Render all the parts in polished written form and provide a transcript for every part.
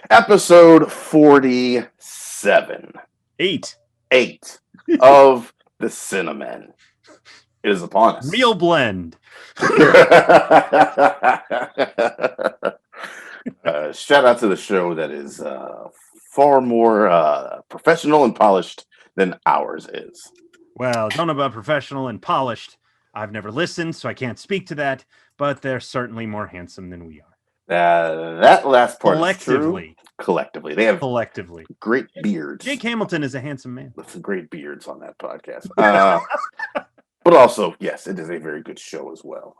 Episode 47, Eight. 8 of the Cinnamon is upon us. Real blend. Shout out to the show that is far more professional and polished than ours is. Well, don't know about professional and polished. I've never listened, so I can't speak to that, but they're certainly more handsome than we are. That last part is true. Collectively, they have Collectively. great beards. Jake Hamilton is a handsome man. With some great beards on that podcast. But also, yes, it is a very good show as well.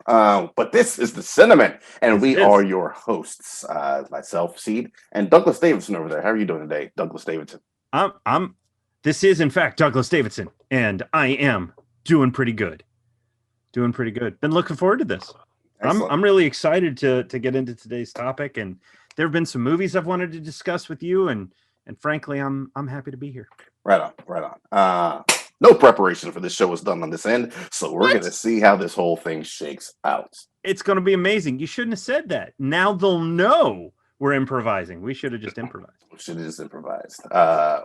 But this is the Cinnamon, and we are your hosts. Myself, Seed, and Douglas Davidson over there. How are you doing today, Douglas Davidson? This is, in fact, Douglas Davidson, and I am doing pretty good. Been looking forward to this. I'm really excited to get into today's topic, and there have been some movies I've wanted to discuss with you, and frankly, I'm happy to be here. Right on. No preparation for this show was done on this end, so we're going to see how this whole thing shakes out. It's going to be amazing. You shouldn't have said that. Now they'll know we're improvising. We should have just improvised.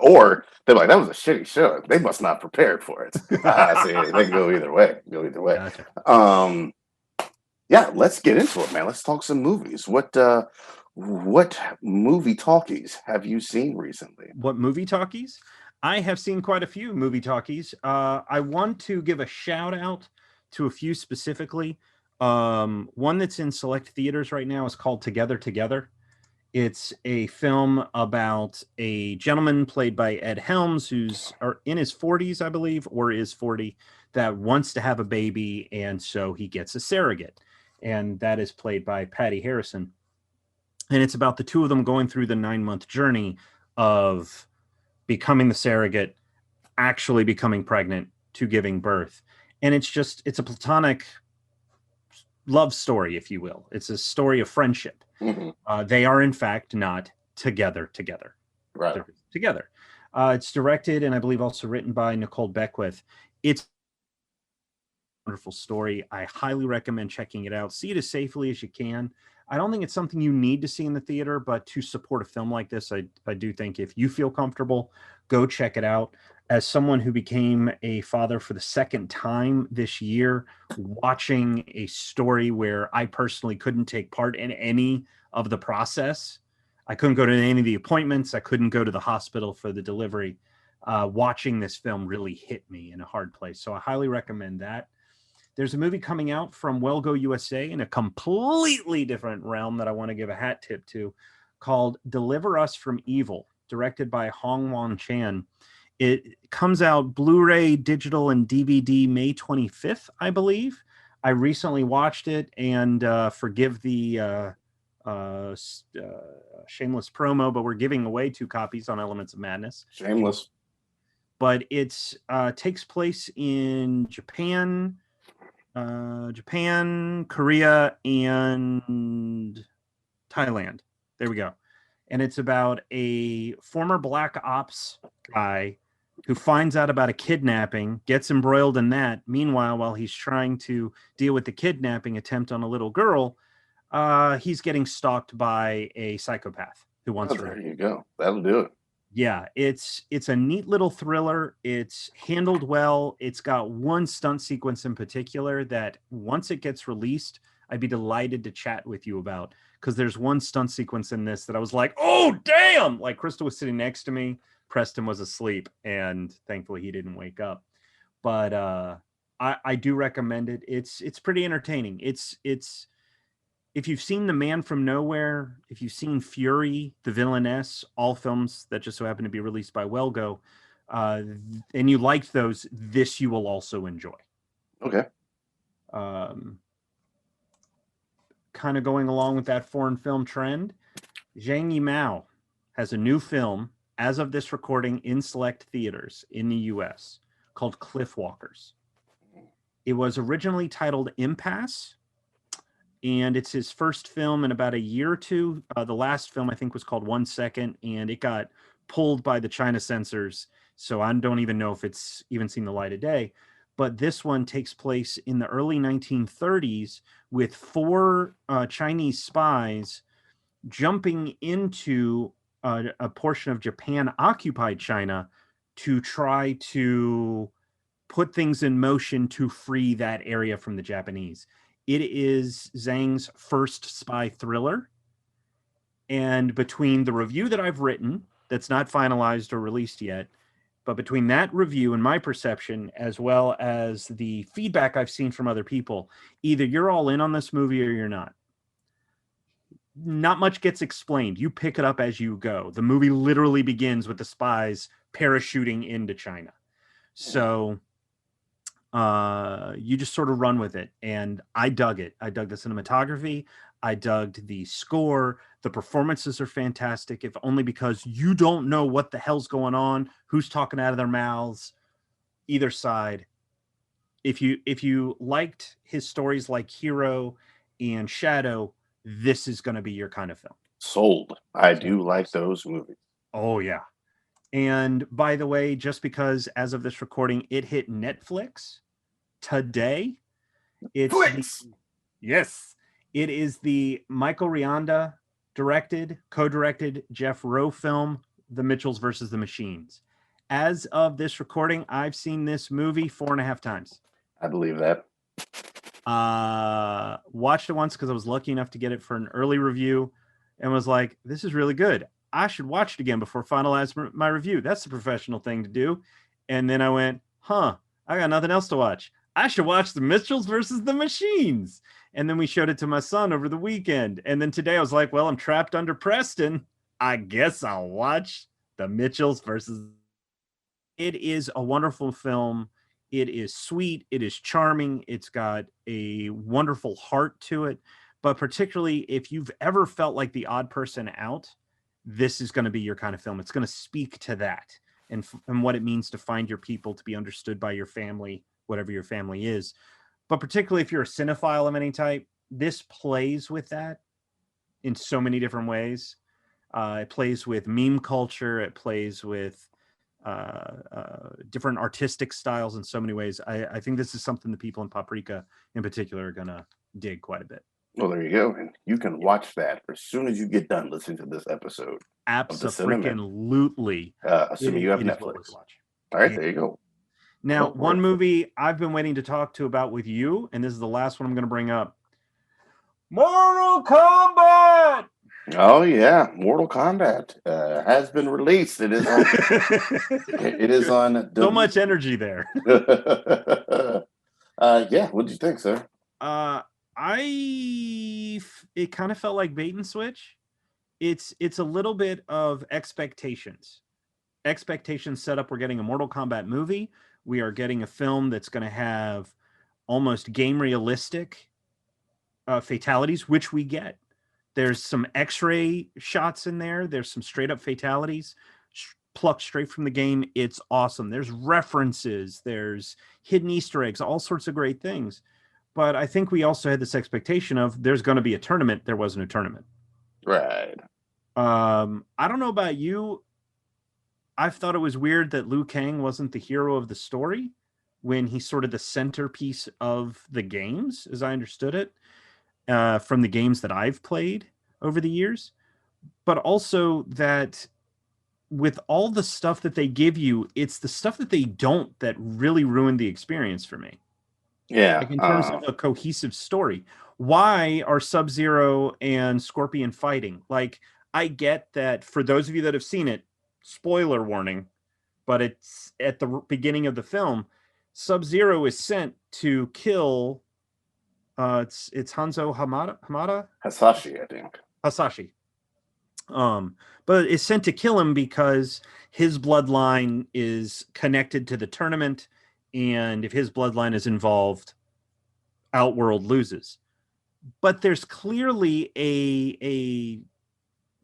Or they're like, that was a shitty show. They must not prepared for it. See, they can go either way. Gotcha. Yeah, let's get into it, man. Let's talk some movies. What movie talkies have you seen recently? What movie talkies? I have seen quite a few movie talkies. I want to give a shout out to a few specifically. One that's in select theaters right now is called Together. It's a film about a gentleman played by Ed Helms, who's in his 40s, I believe, or is 40, that wants to have a baby, and so he gets a surrogate. And that is played by Patty Harrison. And it's about the two of them going through the 9-month journey of becoming the surrogate, actually becoming pregnant, to giving birth. And it's a platonic love story, if you will. It's a story of friendship. Mm-hmm. They are, in fact, not together. Right. They're together. It's directed and I believe also written by Nicole Beckwith. It's a wonderful story. I highly recommend checking it out. See it as safely as you can. I don't think it's something you need to see in the theater, but to support a film like this, I do think if you feel comfortable, go check it out. As someone who became a father for the second time this year, watching a story where I personally couldn't take part in any of the process, I couldn't go to any of the appointments, I couldn't go to the hospital for the delivery, watching this film really hit me in a hard place. So I highly recommend that. There's a movie coming out from Well Go USA in a completely different realm that I want to give a hat tip to, called Deliver Us from Evil, directed by Hong Wan Chan. It comes out Blu-ray, digital, and DVD May 25th, I believe. I recently watched it, and forgive the shameless promo, but we're giving away 2 copies on Elements of Madness. Shameless. But it takes place in Japan, Korea, and Thailand. There we go. And it's about a former black ops guy who finds out about a kidnapping, gets embroiled in that. Meanwhile, while he's trying to deal with the kidnapping attempt on a little girl, he's getting stalked by a psychopath who wants to. There you go. That'll do it. Yeah, it's a neat little thriller. It's handled well. It's got one stunt sequence in particular that once it gets released, I'd be delighted to chat with you about, because there's one stunt sequence in this that I was like, oh, damn! Like, Crystal was sitting next to me. Preston was asleep, and thankfully he didn't wake up. But I do recommend it. It's pretty entertaining. It's if you've seen The Man from Nowhere, if you've seen Fury, The Villainess, all films that just so happen to be released by Wellgo, and you liked those, this you will also enjoy. Okay. Kind of going along with that foreign film trend, Zhang Yimou has a new film, as of this recording, in select theaters in the U.S. called Cliffwalkers. It was originally titled Impasse, and it's his first film in about a year or two. The last film, I think, was called 1 Second, and it got pulled by the China censors, so I don't even know if it's even seen the light of day. But this one takes place in the early 1930s with 4 Chinese spies jumping into a portion of Japan occupied China to try to put things in motion to free that area from the Japanese. It is Zhang's first spy thriller. And between the review that I've written, that's not finalized or released yet, but between that review and my perception, as well as the feedback I've seen from other people, either you're all in on this movie or you're not. Not much gets explained. You pick it up as you go. The movie literally begins with the spies parachuting into China. So you just sort of run with it. And I dug it. I dug the cinematography. I dug the score. The performances are fantastic, if only because you don't know what the hell's going on, who's talking out of their mouths, either side. If you liked his stories like Hero and Shadow, this is going to be your kind of film. Sold. I do like those movies. Oh, yeah. And by the way, just because as of this recording, it hit Netflix today. Yes. It is the Michael Rianda directed, co-directed Jeff Rowe film, The Mitchells versus the Machines. As of this recording, I've seen this movie 4.5 times. I believe that. Watched it once because I was lucky enough to get it for an early review and was like, this is really good. I should watch it again before finalize my review. That's the professional thing to do. And then I went, I got nothing else to watch. I should watch The Mitchells versus the Machines. And then we showed it to my son over the weekend. And then today I was like, well, I'm trapped under Preston. I guess I'll watch The Mitchells versus. It is a wonderful film. It is sweet. It is charming. It's got a wonderful heart to it. But particularly if you've ever felt like the odd person out, this is going to be your kind of film. It's going to speak to that and what it means to find your people, to be understood by your family, whatever your family is. But particularly if you're a cinephile of any type, this plays with that in so many different ways. It plays with meme culture. It plays with different artistic styles in so many ways. I think this is something the people in Paprika in particular are going to dig quite a bit. Well, there you go. And you can watch that as soon as you get done listening to this episode. Absolutely. Assuming you have Netflix. All right, there you go. Now, one movie I've been waiting to talk to about with you, and this is the last one I'm going to bring up. Mortal Kombat! Oh, yeah. Mortal Kombat has been released. It is on. It is on. So much energy there. Yeah. What did you think, sir? It kind of felt like bait and switch. It's a little bit of expectations set up. We're getting a Mortal Kombat movie. We are getting a film that's going to have almost game realistic fatalities, which we get. There's some X-ray shots in there. There's some straight up fatalities plucked straight from the game. It's awesome. There's references. There's hidden Easter eggs, all sorts of great things. But I think we also had this expectation of there's going to be a tournament. There wasn't a tournament. Right. I don't know about you. I've thought it was weird that Liu Kang wasn't the hero of the story when he's sort of the centerpiece of the games, as I understood it, from the games that I've played over the years. But also that with all the stuff that they give you, it's the stuff that they don't that really ruined the experience for me. Yeah. Like in terms of a cohesive story. Why are Sub-Zero and Scorpion fighting? Like, I get that for those of you that have seen it, spoiler warning, but it's at the beginning of the film, Sub-Zero is sent to kill it's Hanzo Hamada? Hasashi, I think. Hasashi. But it's sent to kill him because his bloodline is connected to the tournament, and if his bloodline is involved, Outworld loses. But there's clearly a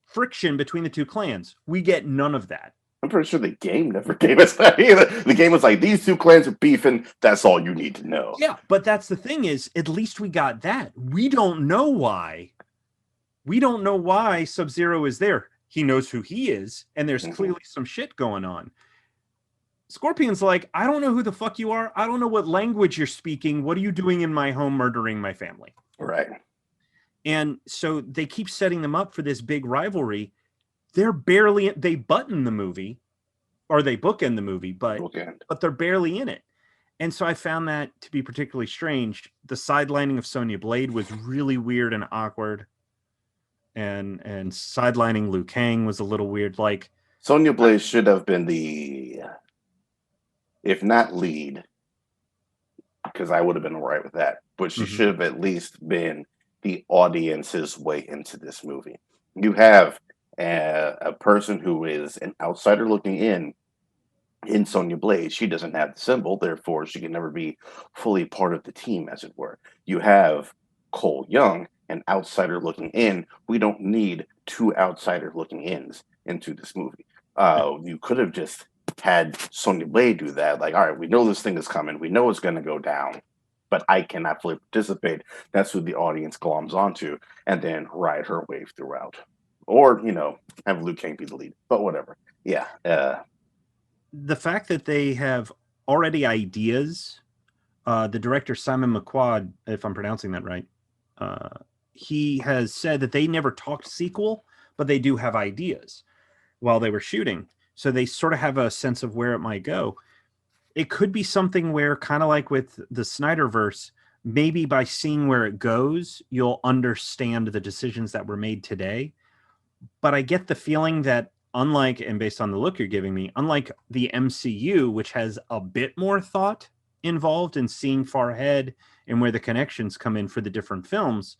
friction between the two clans. We get none of that. I'm pretty sure the game never gave us that either. The game was like, these two clans are beefing. That's all you need to know. Yeah, but that's the thing is, at least we got that. We don't know why. We don't know why Sub-Zero is there. He knows who he is, and there's clearly some shit going on. Scorpion's like, I don't know who the fuck you are. I don't know what language you're speaking. What are you doing in my home murdering my family? Right. And so they keep setting them up for this big rivalry. they button the movie, or they bookend the movie, but they're barely in it. And so I found that to be particularly strange. The sidelining of Sonya Blade was really weird and awkward. And sidelining Liu Kang was a little weird. Like, Sonya Blade should have been the, if not lead, because I would have been all right with that, but she should have at least been the audience's way into this movie. You have a person who is an outsider looking in Sonya Blade. She doesn't have the symbol, therefore she can never be fully part of the team, as it were. You have Cole Young, an outsider looking in. We don't need two outsider looking ins into this movie. You could have just had Sonya Blade do that. Like, all right, we know this thing is coming. We know it's going to go down, but I cannot fully participate. That's who the audience gloms onto, and then ride her wave throughout. Or, have Liu Kang be the lead. But whatever. Yeah. The fact that they have already ideas, the director Simon McQuad, if I'm pronouncing that right, he has said that they never talked sequel, but they do have ideas while they were shooting. So they sort of have a sense of where it might go. It could be something where, kind of like with the Snyderverse, maybe by seeing where it goes, you'll understand the decisions that were made today. But I get the feeling that, unlike, and based on the look you're giving me, unlike the MCU, which has a bit more thought involved in seeing far ahead and where the connections come in for the different films,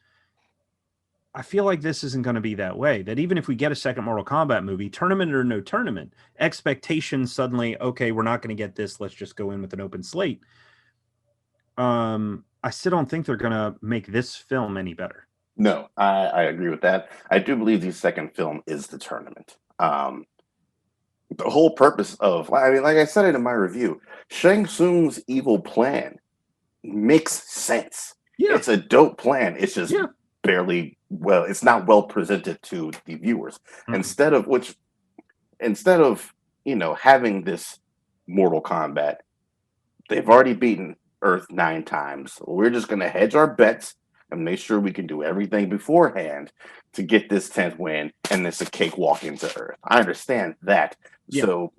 I feel like this isn't going to be that way. That even if we get a second Mortal Kombat movie, tournament or no tournament, expectations suddenly, okay, we're not going to get this. Let's just go in with an open slate. I still don't think they're going to make this film any better. No, I agree with that. I do believe the second film is the tournament. The whole purpose of, I mean, like I said it in my review, Shang Tsung's evil plan makes sense. Yeah. It's a dope plan. It's just barely, it's not well presented to the viewers. Instead of having this Mortal Kombat, they've already beaten Earth 9 times. We're just going to hedge our bets and make sure we can do everything beforehand to get this 10th win, and it's a cakewalk into Earth. I understand that. Yeah. So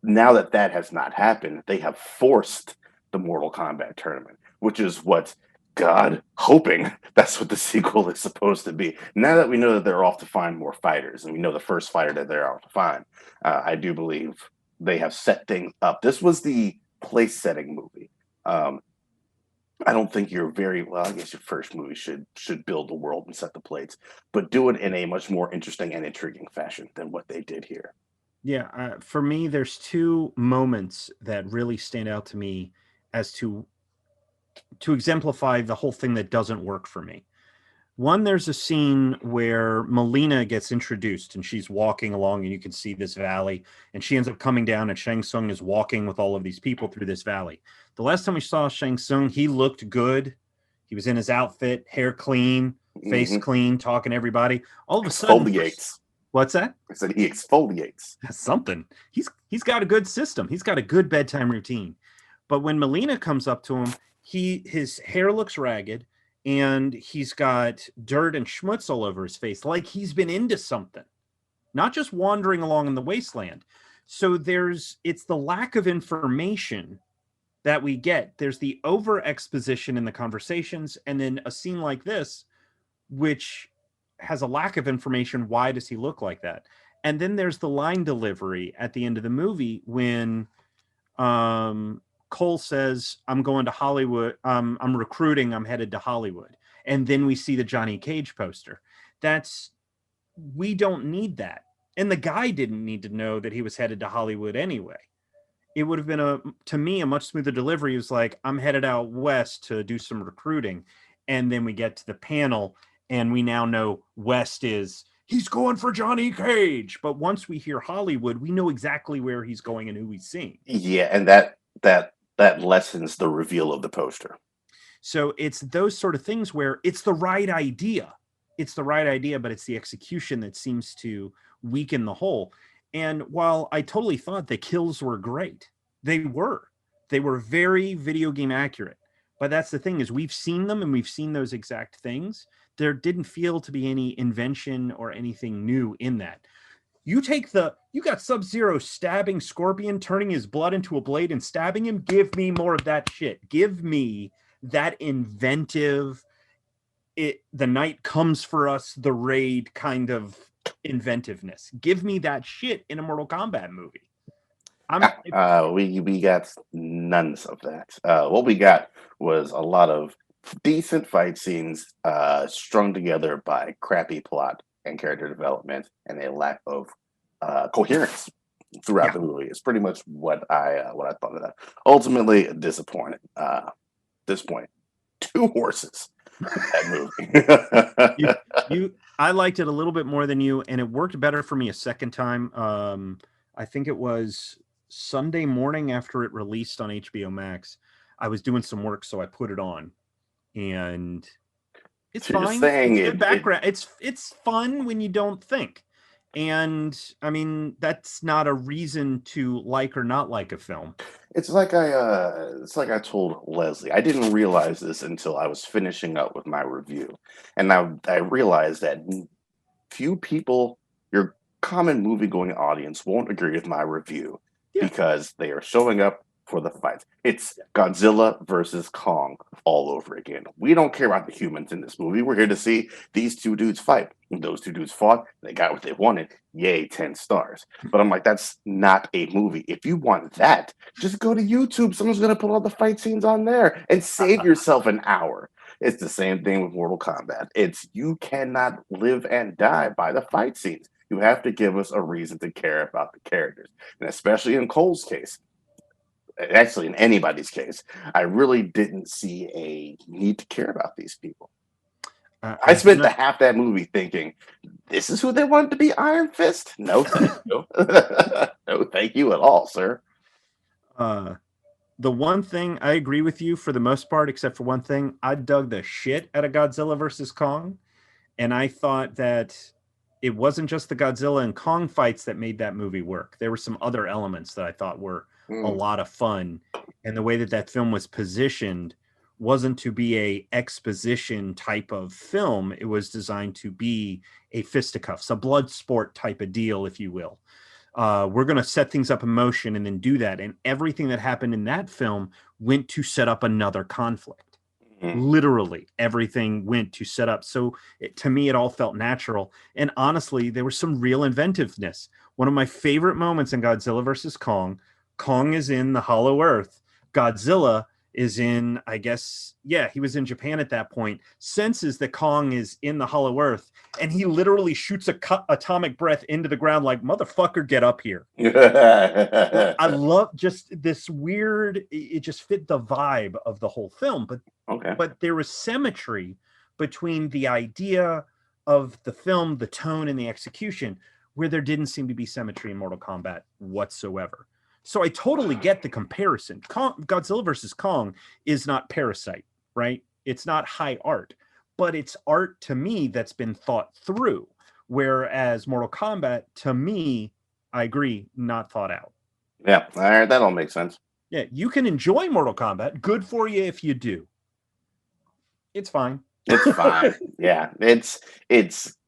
now that has not happened, they have forced the Mortal Kombat tournament, which is what God hoping that's what the sequel is supposed to be. Now that we know that they're off to find more fighters, and we know the first fighter that they're off to find, I do believe they have set things up. This was the place setting movie. I don't think I guess your first movie should build the world and set the plates, but do it in a much more interesting and intriguing fashion than what they did here. Yeah, for me, there's two moments that really stand out to me as to exemplify the whole thing that doesn't work for me. One, there's a scene where Melina gets introduced and she's walking along and you can see this valley, and she ends up coming down and Shang Tsung is walking with all of these people through this valley. The last time we saw Shang Tsung, he looked good. He was in his outfit, hair clean, face clean, talking to everybody. All of a sudden, exfoliates. What's that? I said he exfoliates. That's something. He's got a good system. He's got a good bedtime routine. But when Melina comes up to him, his hair looks ragged, and he's got dirt and schmutz all over his face, like he's been into something, not just wandering along in the wasteland. So it's the lack of information that we get. There's the over exposition in the conversations, and then a scene like this, which has a lack of information. Why does he look like that? And then there's the line delivery at the end of the movie when Cole says, I'm going to Hollywood. I'm recruiting. I'm headed to Hollywood. And then we see the Johnny Cage poster. We don't need that. And the guy didn't need to know that he was headed to Hollywood anyway. It would have been, to me, a much smoother delivery. It was like, I'm headed out west to do some recruiting. And then we get to the panel, and we now know West he's going for Johnny Cage. But once we hear Hollywood, we know exactly where he's going and who he's seeing. Yeah, and that lessens the reveal of the poster. So it's those sort of things where it's the right idea. It's the right idea, but it's the execution that seems to weaken the whole. And while I totally thought the kills were great, they were very video game accurate. But that's the thing, is we've seen them and we've seen those exact things. There didn't feel to be any invention or anything new in that. You got Sub-Zero stabbing Scorpion, turning his blood into a blade and stabbing him. Give me more of that shit. Give me that inventive, the night comes for us, the raid kind of inventiveness. Give me that shit in a Mortal Kombat movie. We got none of that. What we got was a lot of decent fight scenes strung together by crappy plot and character development and a lack of coherence throughout the movie. It's pretty much what I thought of that. Ultimately, disappointed. Disappointed. 2 horses. That movie. I liked it a little bit more than you, and it worked better for me a second time. I think it was Sunday morning after it released on HBO Max. I was doing some work, so I put it on, and it's fine. It's good background. It's fun when you don't think. And I mean, that's not a reason to like or not like a film. It's like I told Leslie. I didn't realize this until I was finishing up with my review, and I realized that few people, your common movie-going audience, won't agree with my review because they are showing up for the fights. It's Godzilla versus Kong all over again. We don't care about the humans in this movie. We're here to see these 2 dudes fight. And those 2 dudes fought. They got what they wanted. Yay, 10 stars. But I'm like, that's not a movie. If you want that, just go to YouTube. Someone's going to put all the fight scenes on there and save yourself an hour. It's the same thing with Mortal Kombat. You cannot live and die by the fight scenes. You have to give us a reason to care about the characters. And especially in Cole's case, actually in anybody's case, I really didn't see a need to care about these people. I spent the half that movie thinking, this is who they wanted to be Iron Fist? No, thank you. No, thank you at all, sir. The one thing I agree with you for the most part, except for one thing, I dug the shit out of Godzilla versus Kong. And I thought that it wasn't just the Godzilla and Kong fights that made that movie work. There were some other elements that I thought were a lot of fun. And the way that film was positioned wasn't to be a exposition type of film. It was designed to be a fisticuffs, a blood sport type of deal, if you will. We're going to set things up in motion and then do that. And everything that happened in that film went to set up another conflict. Literally everything went to set up. So to me, it all felt natural. And honestly, there was some real inventiveness. One of my favorite moments in Godzilla versus Kong is in the Hollow Earth. Godzilla is in, I guess, he was in Japan at that point, senses that Kong is in the Hollow Earth, and he literally shoots a atomic breath into the ground like, motherfucker, get up here. I love just this weird, it just fit the vibe of the whole film, but there was symmetry between the idea of the film, the tone, and the execution, where there didn't seem to be symmetry in Mortal Kombat whatsoever. So I totally get the comparison. Godzilla versus Kong is not Parasite, right? It's not high art, but it's art to me that's been thought through. Whereas Mortal Kombat, to me, I agree, not thought out. Yeah, all right, that all makes sense. Yeah, you can enjoy Mortal Kombat. Good for you if you do. It's fine. It's fine. Yeah, it's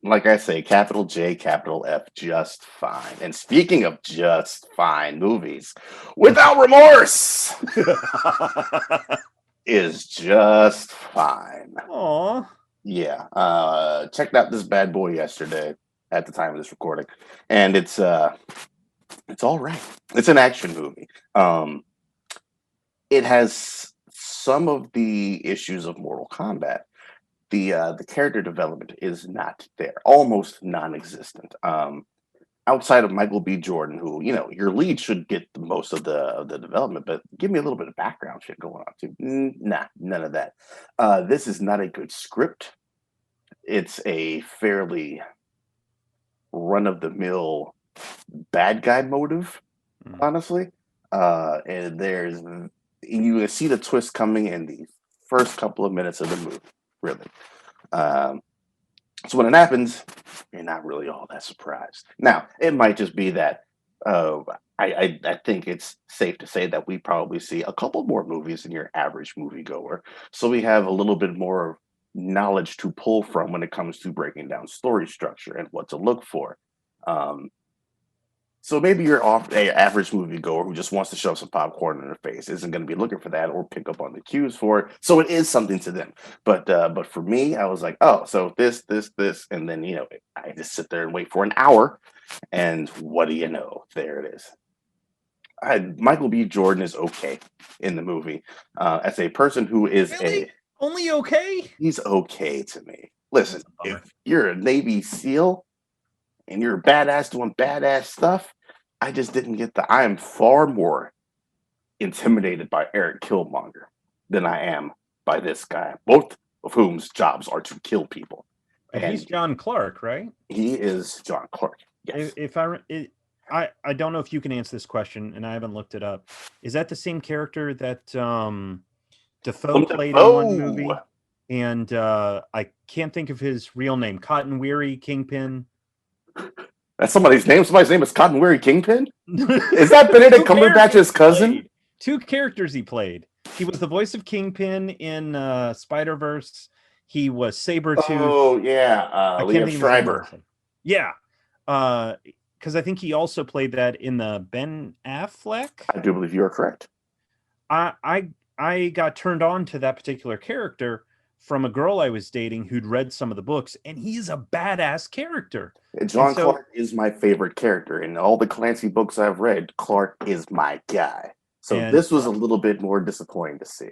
like I say, capital J, capital F, just fine. And speaking of just fine movies, Without Remorse is just fine. Aw. Yeah. Checked out this bad boy yesterday at the time of this recording, and it's all right. It's an action movie. It has some of the issues of Mortal Kombat. The character development is not there, almost non-existent. Outside of Michael B. Jordan, who, your lead should get the most of the development, but give me a little bit of background shit going on too. Nah, none of that. This is not a good script. It's a fairly run-of-the-mill bad guy motive, honestly. And you see the twist coming in the first couple of minutes of the movie, really. So when it happens, you're not really all that surprised. Now, it might just be that I think it's safe to say that we probably see a couple more movies than your average moviegoer. So we have a little bit more knowledge to pull from when it comes to breaking down story structure and what to look for. So maybe your average moviegoer who just wants to shove some popcorn in their face isn't going to be looking for that or pick up on the cues for it. So it is something to them. But for me, I was like, oh, so this, and then I just sit there and wait for an hour, and what do you know? There it is. Michael B. Jordan is okay in the movie. As a person who is Really? Only okay? He's okay to me. Listen, if you're a Navy SEAL and you're a badass doing badass stuff, I just didn't get I am far more intimidated by Eric Killmonger than I am by this guy, both of whom's jobs are to kill people. And he's John Clark, right? He is John Clark. Yes. I don't know if you can answer this question, and I haven't looked it up. Is that the same character that Defoe played in one movie? And I can't think of his real name. Cotton Weary Kingpin. That's somebody's name. Somebody's name is Cotton Weary Kingpin. Is that Benedict Cumberbatch's cousin? Two characters he played. He was the voice of Kingpin in Spider-Verse. He was Sabretooth. Oh yeah, Liam Schreiber. Yeah, because I think he also played that in the Ben Affleck. I do believe you are correct. I got turned on to that particular character from a girl I was dating who'd read some of the books, and he's a badass character. John Clark is my favorite character. In all the Clancy books I've read, Clark is my guy. So this was a little bit more disappointing to see.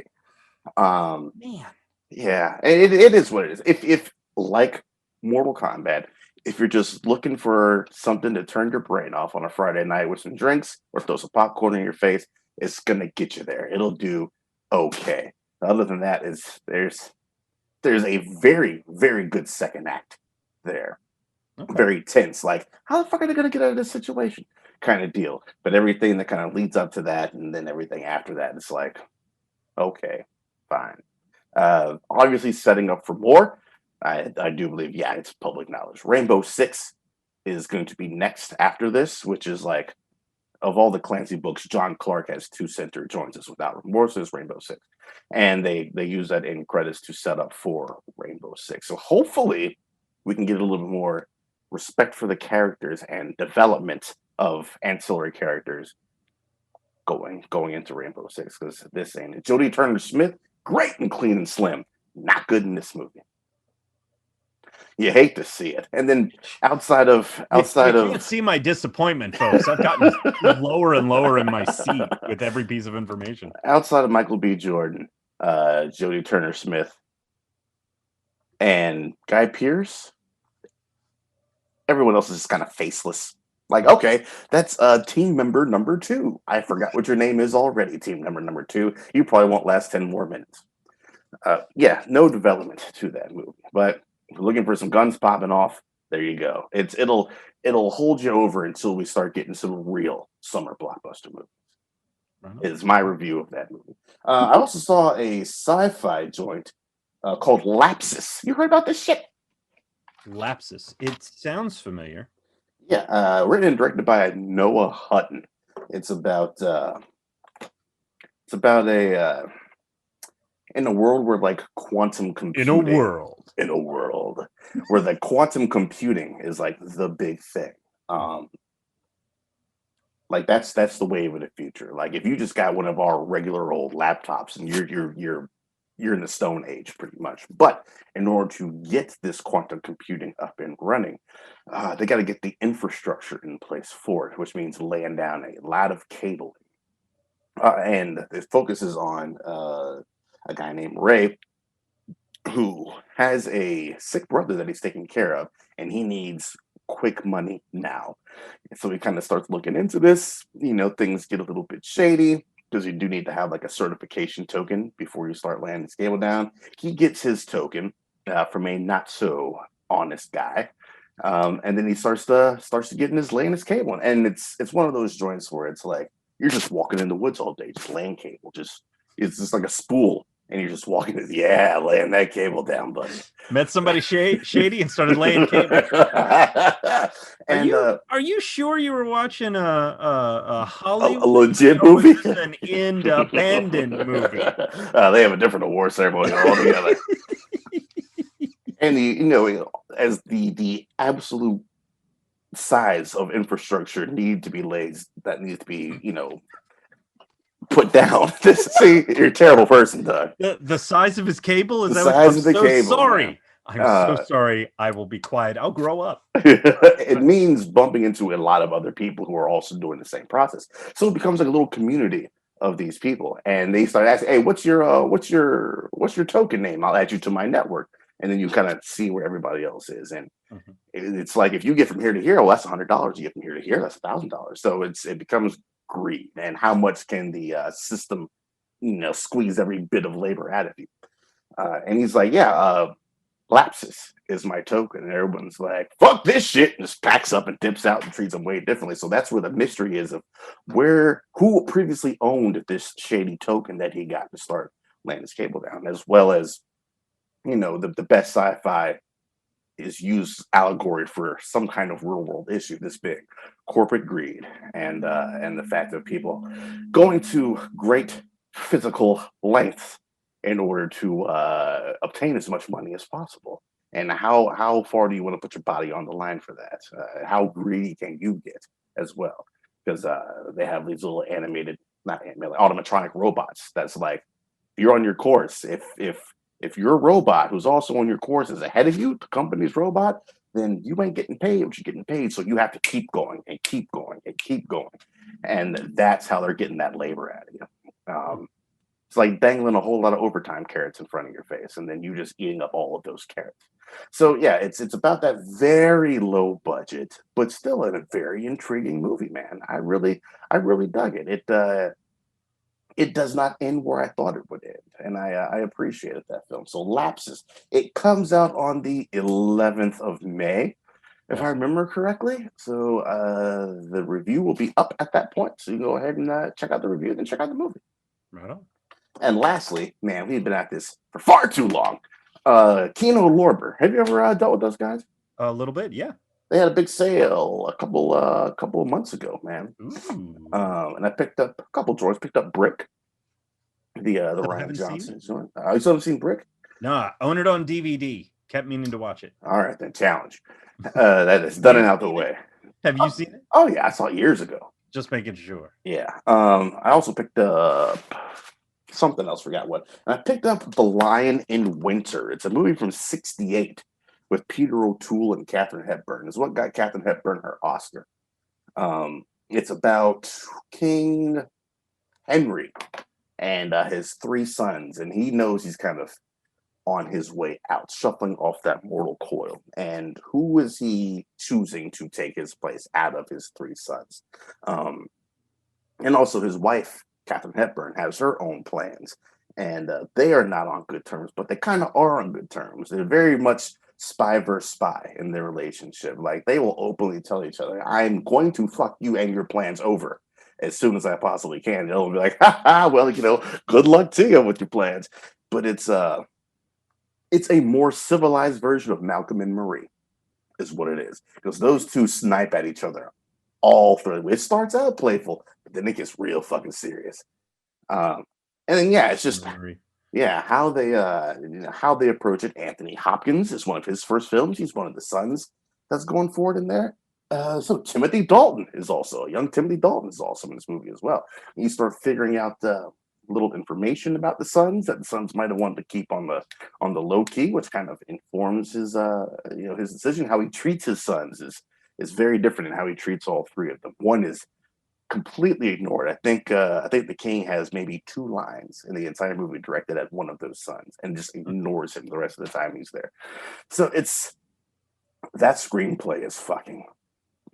Man. Yeah, it is what it is. If like Mortal Kombat, if you're just looking for something to turn your brain off on a Friday night with some drinks or throw some popcorn in your face, it's going to get you there. It'll do okay. Other than that, there's a very, very good second act there. Okay. Very tense. Like, how the fuck are they going to get out of this situation? Kind of deal. But everything that kind of leads up to that and then everything after that, it's like, okay, fine. Obviously setting up for more. I do believe, yeah, it's public knowledge. Rainbow Six is going to be next after this, which is like, of all the Clancy books, John Clark has two center joins us without remorse is Rainbow Six. And they use that in credits to set up for Rainbow Six. So hopefully we can get a little bit more respect for the characters and development of ancillary characters going into Rainbow Six, because this ain't it. Jodie Turner-Smith, great and Clean and Slim, not good in this movie. You hate to see it. And then outside of you can't see my disappointment, folks. I've gotten lower and lower in my seat with every piece of information. Outside of Michael B. Jordan, Jodie Turner-Smith, and Guy Pearce, everyone else is just kind of faceless. Like, okay, that's team member number 2. I forgot what your name is already, team member number 2. You probably won't last 10 more minutes. Yeah, no development to that movie. But if you're looking for some guns popping off, there you go. It'll hold you over until we start getting some real summer blockbuster movies. Is my review of that movie. I also saw a sci-fi joint called Lapsus. You heard about this shit? Lapsus. It sounds familiar. Yeah, written and directed by Noah Hutton. It's about a in a world where like quantum computing in a world where the quantum computing is like the big thing. Like that's the wave of the future. Like if you just got one of our regular old laptops and you're in the Stone Age pretty much. But in order to get this quantum computing up and running, they got to get the infrastructure in place for it, which means laying down a lot of cabling. And it focuses on a guy named Ray who has a sick brother that he's taking care of, and he needs quick money now. And so he kind of starts looking into this. Things get a little bit shady, because you do need to have like a certification token before you start laying this cable down. He gets his token from a not so honest guy, and then he starts to laying his cable. And it's one of those joints where it's like you're just walking in the woods all day, just laying cable. It's just like a spool, and you're just walking. Laying that cable down, buddy. Met somebody shady and started laying cable. Are you sure you were watching a Hollywood, a legit movie, an independent movie? They have a different award ceremony altogether. And as the absolute size of infrastructure need to be laid that needs to be, put down. See, you're a terrible person, Doug. The size of his cable is The that size I'm of the so cable, sorry. man. I'm so sorry. I will be quiet. I'll grow up. It means bumping into a lot of other people who are also doing the same process. So it becomes like a little community of these people, and they start asking, "Hey, what's your token name? I'll add you to my network." And then you kind of see where everybody else is, and it's like if you get from here to here, well, that's $100. You get from here to here, that's $1,000. So it becomes greed, and how much can the system, squeeze every bit of labor out of you? And he's like, yeah, lapses is my token. And everyone's like, fuck this shit, and just packs up and dips out and treats them way differently. So that's where the mystery is of who previously owned this shady token that he got to start laying his cable down, as well as, the best sci-fi is used allegory for some kind of real world issue this big, corporate greed, and the fact of people going to great physical lengths in order to obtain as much money as possible. And how far do you want to put your body on the line for that? How greedy can you get as well? Because they have these little not animated, like automatronic robots. That's like, you're on your course. If your robot who's also on your course is ahead of you, the company's robot, then you ain't getting paid what you're getting paid. So you have to keep going and keep going and keep going. And that's how they're getting that labor out of you. It's like dangling a whole lot of overtime carrots in front of your face, and then you just eating up all of those carrots. So yeah, it's about that very low budget, but still a very intriguing movie, man. I really dug it. It does not end where I thought it would end, and I appreciated that film. So Lapses, it comes out on the 11th of May, if I remember correctly. So the review will be up at that point. So you go ahead and check out the review, then check out the movie. Right on. And lastly, man, we've been at this for far too long. Kino Lorber. Have you ever dealt with those guys? A little bit, yeah. They had a big sale a couple of months ago, man. And I picked up a couple drawers. Picked up Brick, the Ryan Johnson joint. You still haven't seen Brick? No, I own it on DVD. Kept meaning to watch it. All right, then challenge. That is done and out the way. Have you seen it? Oh yeah, I saw it years ago. Just making sure. Yeah. I also picked up something else. Forgot what. And I picked up The Lion in Winter. It's a movie from '68 with Peter O'Toole and Katharine Hepburn. It's what got Katharine Hepburn her Oscar. It's about King Henry and his three sons, and he knows he's kind of on his way out, shuffling off that mortal coil. And who is he choosing to take his place out of his three sons? And also his wife, Katharine Hepburn, has her own plans, and they are not on good terms, but they kind of are on good terms. They're very much spy versus spy in their relationship. Like, they will openly tell each other, I'm going to fuck you and your plans over as soon as I possibly can. They'll be like, ha ha, well, good luck to you with your plans. But it's a more civilized version of Malcolm and Marie, is what it is. Because those two snipe at each other all through. It starts out playful, but then it gets real fucking serious. And then it's just how they approach it. Anthony Hopkins is one of his first films. He's one of the sons that's going forward in there. So Timothy Dalton is also young. Timothy Dalton is also in this movie as well. And you start figuring out little information about the sons that the sons might have wanted to keep on the low key, which kind of informs his his decision. How he treats his sons is very different in how he treats all three of them. One is completely ignored. I think the king has maybe 2 lines in the entire movie directed at one of those sons, and just ignores him the rest of the time he's there. So that screenplay is fucking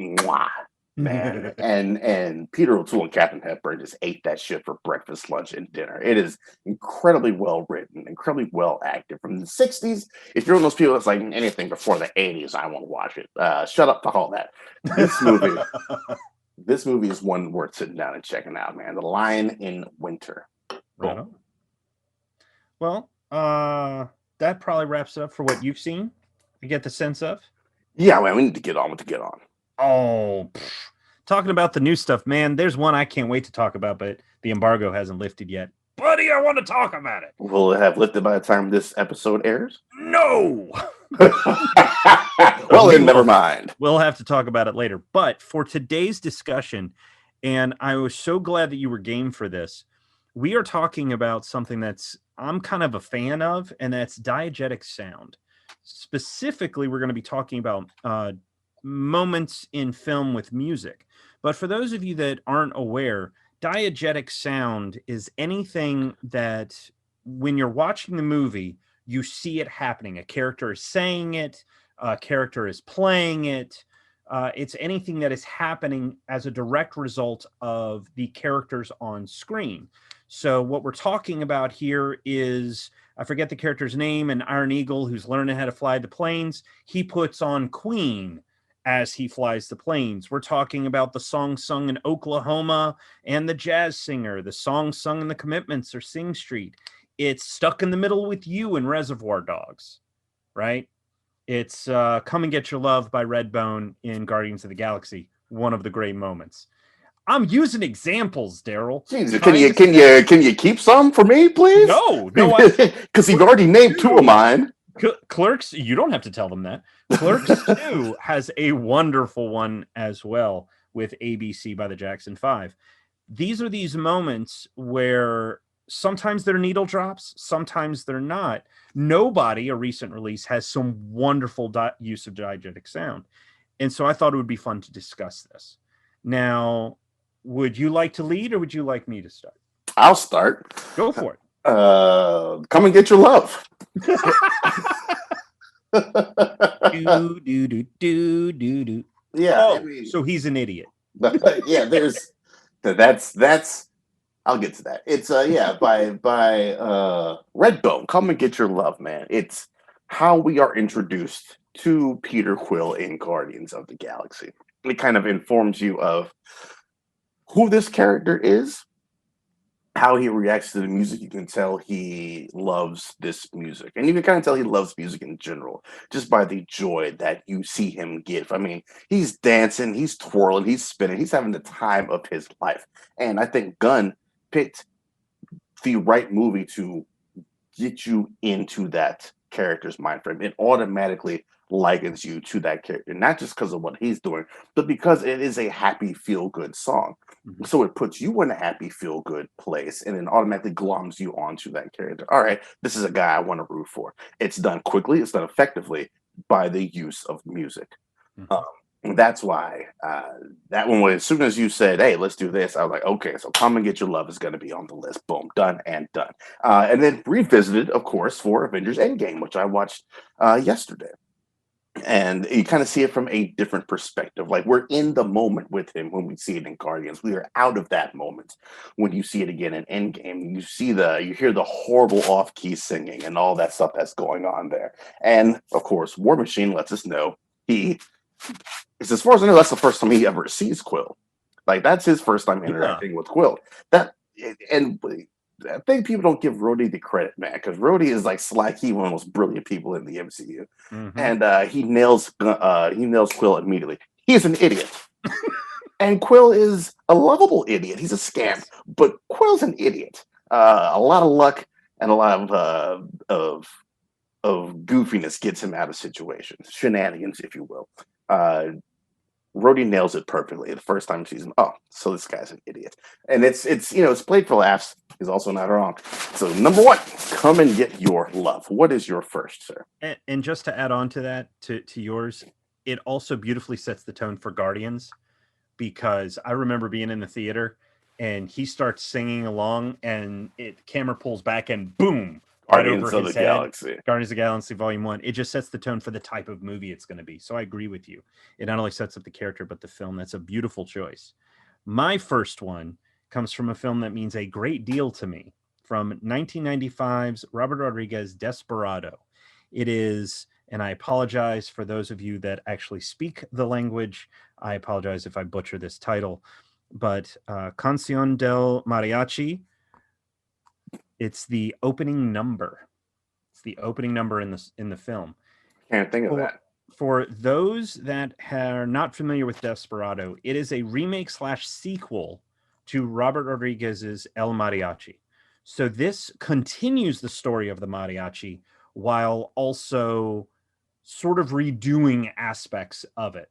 mwah, man. and Peter O'Toole and Katharine Hepburn just ate that shit for breakfast, lunch, and dinner. It is incredibly well written, incredibly well acted. From the '60s, if you're one of those people that's like, anything before the '80s, I won't watch it. Shut up, fuck all that. This movie is one worth sitting down and checking out, man. The Lion in Winter. Right on. Well, that probably wraps it up for what you've seen. You get the sense of? Yeah, man, we need to get on with the get on. Oh, talking about the new stuff, man. There's one I can't wait to talk about, but the embargo hasn't lifted yet. Buddy, I want to talk about it. Will it have lifted by the time this episode airs? No! Well, then never mind. We'll have to talk about it later. But for today's discussion, and I was so glad that you were game for this, we are talking about something that's I'm kind of a fan of, and that's diegetic sound. Specifically, we're going to be talking about moments in film with music. But for those of you that aren't aware, diegetic sound is anything that when you're watching the movie, you see it happening. A character is saying it, a character is playing it. It's anything that is happening as a direct result of the characters on screen. So what we're talking about here is, I forget the character's name, an Iron Eagle who's learning how to fly the planes. He puts on Queen as he flies the planes. We're talking about the song sung in Oklahoma and the jazz singer, the song sung in The Commitments or Sing Street. It's Stuck in the Middle with You in Reservoir Dogs, right? It's Come and Get Your Love by Redbone in Guardians of the Galaxy, one of the great moments. I'm using examples, Daryl. Can you keep some for me, please? No, because you've already named two of mine. Clerks, you don't have to tell them that. Clerks 2 has a wonderful one as well with ABC by the Jackson 5. These are these moments where sometimes they're needle drops, sometimes they're not. Nobody, a recent release, has some wonderful use of diegetic sound. And so I thought it would be fun to discuss this. Now, would you like to lead or would you like me to start? I'll start. Go for it. Come and Get Your Love. do. Yeah. Oh, I mean, so he's an idiot. Yeah, that's I'll get to that. It's by Redbone. Come and Get Your Love, man. It's how we are introduced to Peter Quill in Guardians of the Galaxy. It kind of informs you of who this character is, how he reacts to the music. You can tell he loves this music, and you can kind of tell he loves music in general just by the joy that you see him give. I mean, he's dancing, he's twirling, he's spinning, he's having the time of his life. And I think Gunn picked the right movie to get you into that character's mind frame. It automatically likens you to that character, not just because of what he's doing, but because it is a happy, feel-good song. Mm-hmm. So it puts you in a happy, feel-good place, and then automatically gloms you onto that character. All right, this is a guy I want to root for. It's done quickly, it's done effectively by the use of music. Mm-hmm. That's why that one was, as soon as you said, hey, let's do this, I was like, okay, so Come and Get Your Love is going to be on the list. Boom, done and done. And then revisited, of course, for Avengers Endgame, which I watched yesterday. And you kind of see it from a different perspective. Like, we're in the moment with him when we see it in Guardians. We are out of that moment when you see it again in Endgame. You hear the horrible off-key singing and all that stuff that's going on there. And of course, War Machine lets us know as far as I know, that's the first time he ever sees Quill. Like, that's his first time interacting with Quill. I think people don't give Rhodey the credit, man, because Rhodey is like Slacky, one of the most brilliant people in the MCU, and he nails Quill immediately. He's an idiot, and Quill is a lovable idiot. He's a scamp, but Quill's an idiot. A lot of luck and a lot of goofiness gets him out of situations, shenanigans, if you will. Rhodey nails it perfectly the first time he sees him. Oh, so this guy's an idiot, and it's played for laughs. He's also not wrong. So number one, Come and Get Your Love. What is your first, sir? And just to add on to that, to yours, it also beautifully sets the tone for Guardians, because I remember being in the theater and he starts singing along, and camera pulls back and boom. Guardians of the Galaxy. Guardians of the Galaxy Volume 1. It just sets the tone for the type of movie it's going to be. So I agree with you. It not only sets up the character, but the film. That's a beautiful choice. My first one comes from a film that means a great deal to me, from 1995's Robert Rodriguez Desperado. It is, and I apologize for those of you that actually speak the language. I apologize if I butcher this title, but Canción del Mariachi. It's the opening number. It's the opening number in the film. Can't think of that. For those that are not familiar with Desperado, it is a remake / sequel to Robert Rodriguez's El Mariachi. So this continues the story of the mariachi while also sort of redoing aspects of it.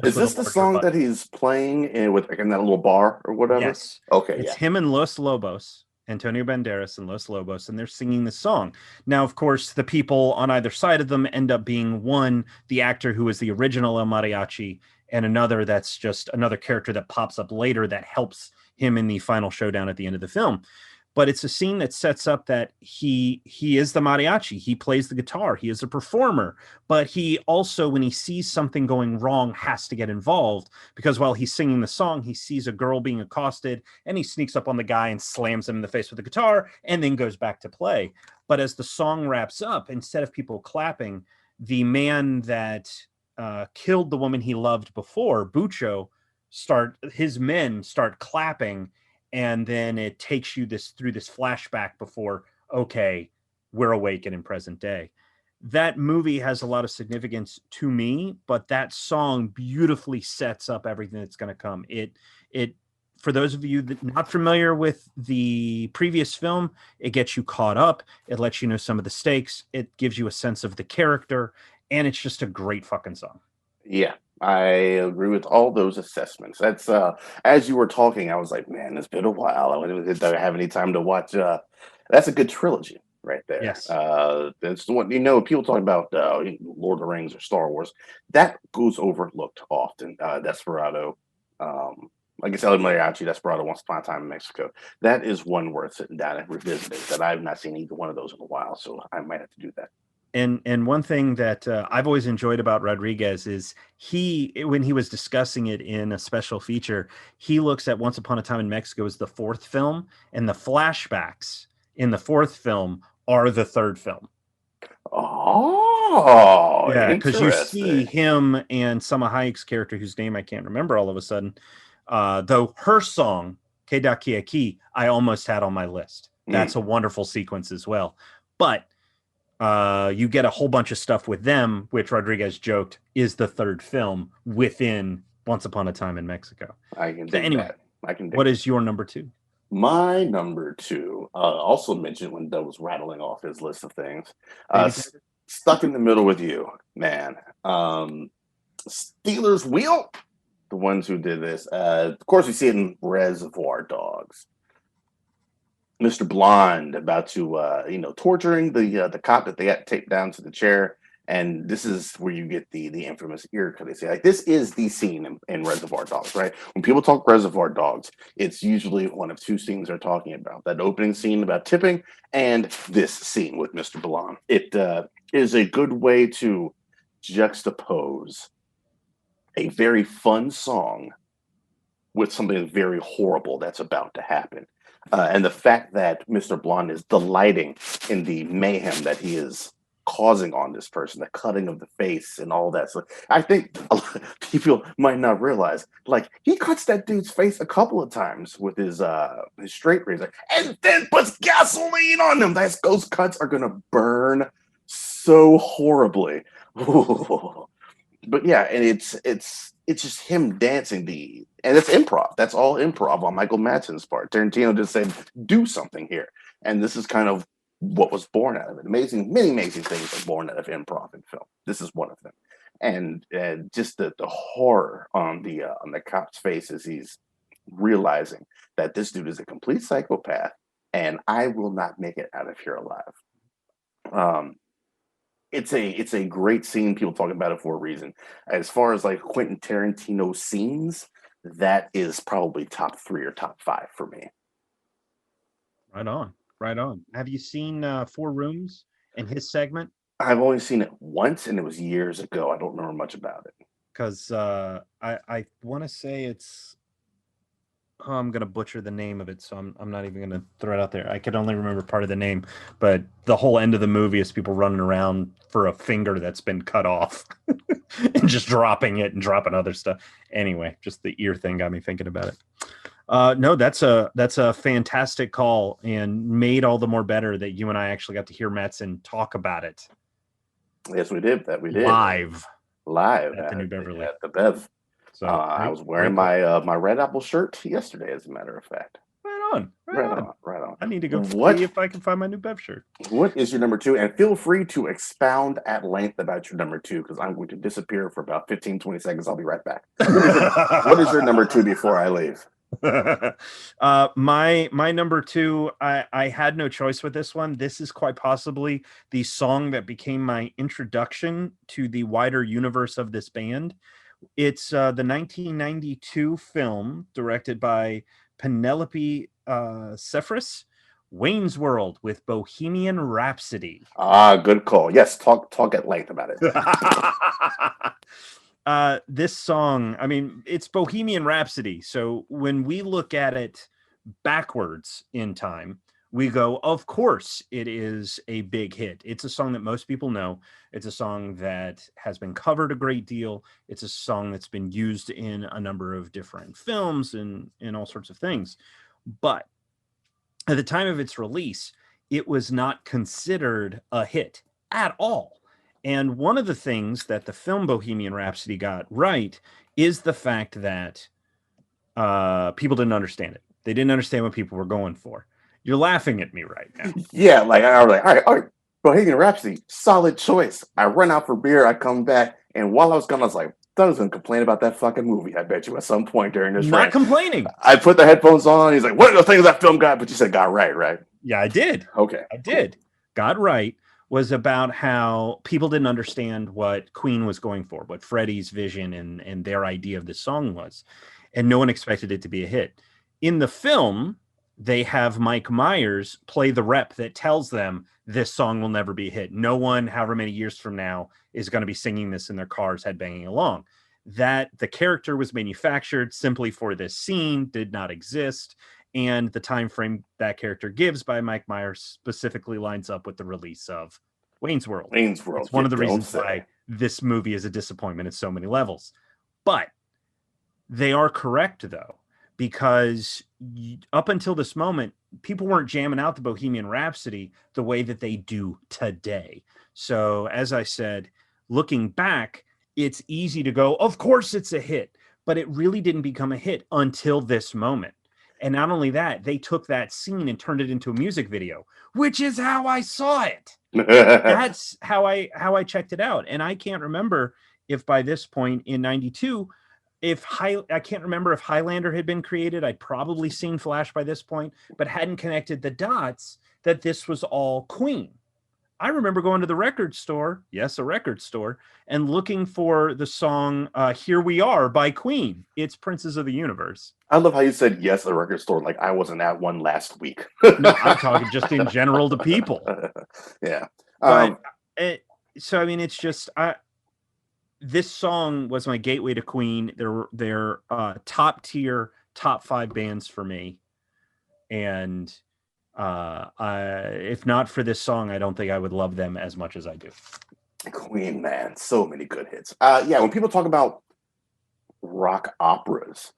Is this the song that he's playing in that little bar or whatever? Yes. Okay, It's him and Los Lobos, Antonio Banderas and Los Lobos, and they're singing the song. Now, of course, the people on either side of them end up being one, the actor who is the original El Mariachi, and another that's just another character that pops up later that helps him in the final showdown at the end of the film. But it's a scene that sets up that he is the mariachi. He plays the guitar. He is a performer, but he also, when he sees something going wrong, has to get involved, because while he's singing the song, he sees a girl being accosted and he sneaks up on the guy and slams him in the face with the guitar and then goes back to play. But as the song wraps up, instead of people clapping, the man that killed the woman he loved before, Bucho, his men start clapping, and then it takes you through this flashback before, okay, we're awake and in present day. That movie has a lot of significance to me, but that song beautifully sets up everything that's going to come. It for those of you that not familiar with the previous film, it gets you caught up. It lets you know some of the stakes. It gives you a sense of the character, and it's just a great fucking song. Yeah, I agree with all those assessments. That's as you were talking, I was like, man, it's been a while. I didn't have any time to watch. That's a good trilogy right there. Yes. That's what people talk about Lord of the Rings or Star Wars. That goes overlooked often. Desperado, like I said, El Mariachi, Desperado, Once Upon a Time in Mexico. That is one worth sitting down and revisiting. That I've not seen either one of those in a while, so I might have to do that. And one thing that I've always enjoyed about Rodriguez is when he was discussing it in a special feature, he looks at Once Upon a Time in Mexico as the fourth film, and the flashbacks in the fourth film are the third film. Oh, yeah, because you see him and Salma Hayek's character, whose name I can't remember all of a sudden, though her song, Queda Aquí, I almost had on my list. That's a wonderful sequence as well. But you get a whole bunch of stuff with them, which Rodriguez joked is the third film within Once Upon a Time in Mexico. I can dig that. What is your number two? My number two, also mentioned when Doug was rattling off his list of things. Stuck in the Middle with You, man. Steelers Wheel, the ones who did this. Of course, we see it in Reservoir Dogs. Mr. Blonde about to, torturing the cop that they got taped down to the chair. And this is where you get the infamous ear cut. They say, like, this is the scene in Reservoir Dogs, right? When people talk Reservoir Dogs, it's usually one of two scenes they're talking about. That opening scene about tipping and this scene with Mr. Blonde. It is a good way to juxtapose a very fun song with something very horrible that's about to happen. And the fact that Mr. Blonde is delighting in the mayhem that he is causing on this person, the cutting of the face and all that. So I think a lot of people might not realize, like, he cuts that dude's face a couple of times with his straight razor and then puts gasoline on them. Those cuts are gonna burn so horribly. But yeah, and it's just him dancing and it's improv. That's all improv on Michael Madsen's part. Tarantino just said, do something here. And this is kind of what was born out of it. Many amazing things are born out of improv in film. This is one of them. And just the horror on the cop's face as he's realizing that this dude is a complete psychopath and I will not make it out of here alive. It's a great scene. People talking about it for a reason. As far as like Quentin Tarantino scenes, that is probably top 3 or top 5 for me. Right on. Have you seen Four Rooms and his segment? I've only seen it once, and it was years ago. I don't remember much about it. Because I want to say it's. Oh, I'm gonna butcher the name of it, so I'm not even gonna throw it out there. I could only remember part of the name, but the whole end of the movie is people running around for a finger that's been cut off, and just dropping it and dropping other stuff. Anyway, just the ear thing got me thinking about it. No, that's a fantastic call, and made all the more better that you and I actually got to hear Madsen talk about it. Yes, we did. Live at the New Beverly, at the Bev. So I was wearing my Red Apple shirt yesterday, as a matter of fact. Right on. I need to go What? see if I can find my new Bev shirt. What is your number 2? And feel free to expound at length about your number 2, because I'm going to disappear for about 15, 20 seconds. I'll be right back. What is your number 2 before I leave? My number 2, I had no choice with this one. This is quite possibly the song that became my introduction to the wider universe of this band. It's the 1992 film directed by Penelope Cephas, Wayne's World with Bohemian Rhapsody. Good call. Yes, talk at length about it. This song, I mean, it's Bohemian Rhapsody. So when we look at it backwards in time, we go, of course, it is a big hit. It's a song that most people know. It's a song that has been covered a great deal. It's a song that's been used in a number of different films and all sorts of things. But at the time of its release, it was not considered a hit at all. And one of the things that the film Bohemian Rhapsody got right is the fact that people didn't understand it. They didn't understand what people were going for. You're laughing at me right now. Yeah, like I was like, all right, Bohemian Rhapsody, solid choice. I run out for beer, I come back, and while I was gone, I was like, I was gonna complain about that fucking movie. I bet you at some point during this. Not complaining. I put the headphones on. He's like, "What are the things that film got?" But you said got right, right? Yeah, I did. Okay, I did. Got right was about how people didn't understand what Queen was going for, what Freddie's vision and their idea of the song was, and no one expected it to be a hit. In the film, they have Mike Myers play the rep that tells them this song will never be a hit. No one, however many years from now, is going to be singing this in their cars headbanging along. That the character was manufactured simply for this scene, did not exist, and the time frame that character gives by Mike Myers specifically lines up with the release of Wayne's World. Wayne's World. It's one of the reasons why this movie is a disappointment at so many levels. But they are correct, though, because up until this moment, people weren't jamming out the Bohemian Rhapsody the way that they do today. So, as I said, looking back, it's easy to go, of course it's a hit, but it really didn't become a hit until this moment. And not only that, they took that scene and turned it into a music video, which is how I saw it. That's how I checked it out. And I can't remember if by this point in 92, I can't remember if Highlander had been created. I'd probably seen Flash by this point, but hadn't connected the dots that this was all Queen. I remember going to the record store, yes, a record store, and looking for the song Here We Are by Queen. It's Princes of the Universe. I love how you said yes, a record store, like I wasn't at one last week. No, I'm talking just in general to people. Yeah. So, I mean, it's just, this song was my gateway to Queen. They're top tier, top 5 bands for me. And if not for this song, I don't think I would love them as much as I do. Queen, man, so many good hits. Yeah, when people talk about rock operas,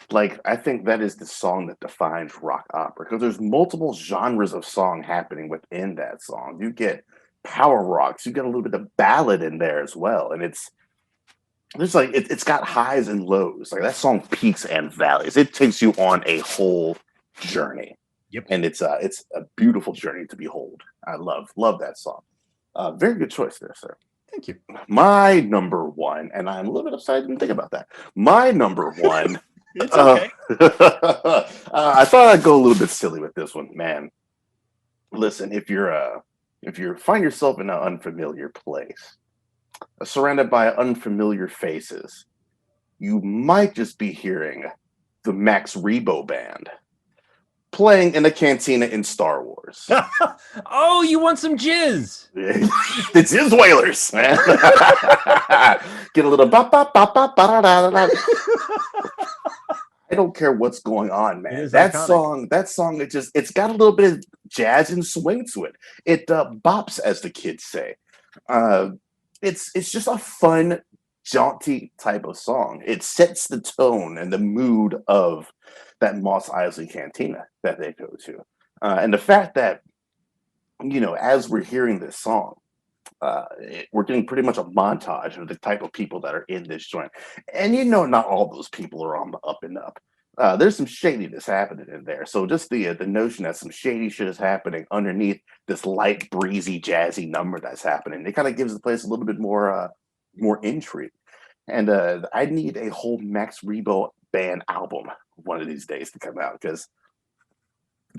like I think that is the song that defines rock opera, because there's multiple genres of song happening within that song. You get power rocks, you get a little bit of ballad in there as well, and it's like it's got highs and lows. Like that song peaks and valleys. It takes you on a whole journey. Yep. And it's a beautiful journey to behold. I love that song. Very good choice there, sir. Thank you. My number 1, and I'm a little bit upset I didn't think about that. My number 1. It's okay. I thought I'd go a little bit silly with this one, man. Listen, if you find yourself in an unfamiliar place, surrounded by unfamiliar faces, you might just be hearing the Max Rebo Band playing in a cantina in Star Wars. Oh, you want some jizz? The Jizz Whalers, man. Get a little bop, bop, bop, bop, ba, da, da, da. I don't care what's going on, man. That song, it's got a little bit of jazz and swing to it. It bops, as the kids say. It's just a fun, jaunty type of song. It sets the tone and the mood of that Mos Eisley cantina that they go to. And the fact that, as we're hearing this song, we're getting pretty much a montage of the type of people that are in this joint. And not all those people are on the up and up. there's some shadiness happening in there. So just the notion that some shady shit is happening underneath this light, breezy, jazzy number that's happening, it kind of gives the place a little bit more intrigue. And I need a whole Max Rebo band album one of these days to come out because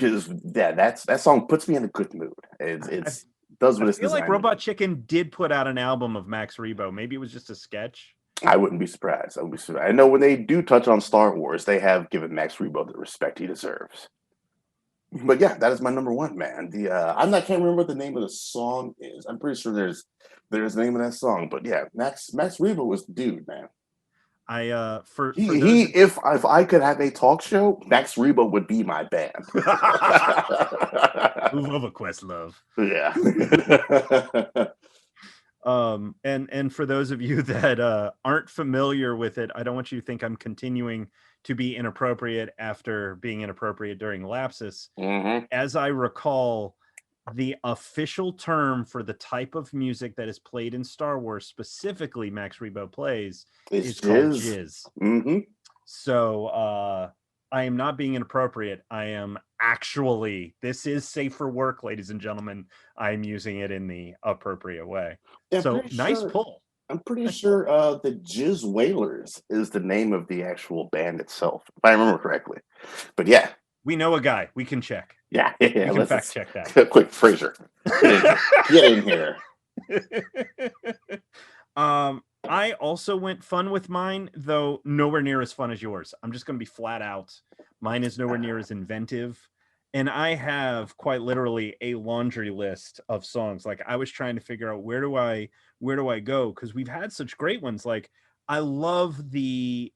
yeah, that song puts me in a good mood. It's does what it's feel designed. Like Robot Chicken did put out an album of Max Rebo. Maybe it was just a sketch. I wouldn't be surprised. I know when they do touch on Star Wars, they have given Max Rebo the respect he deserves. But yeah, that is my number one, man. Can't remember what the name of the song is. I'm pretty sure there's the name of that song. But yeah, Max Rebo was the dude, man. If I could have a talk show, Max Rebo would be my band. Move over, Questlove. Yeah. And for those of you that aren't familiar with it, I don't want you to think I'm continuing to be inappropriate after being inappropriate during Lapsus. Mm-hmm. As I recall, the official term for the type of music that is played in Star Wars, specifically Max Rebo plays, is called jizz. Mm-hmm. So I am not being inappropriate. I am actually, this is safe for work, ladies and gentlemen. I am using it in the appropriate way. Yeah, so nice pull. I'm pretty sure the Jizz Whalers is the name of the actual band itself, if I remember correctly. But yeah. We know a guy. We can check. Yeah. We can fact check that. Quick, Fraser. Get in here. I also went fun with mine, though nowhere near as fun as yours. I'm just going to be flat out. Mine is nowhere near as inventive. And I have quite literally a laundry list of songs. Like I was trying to figure out where do I go? Because we've had such great ones. Like I love the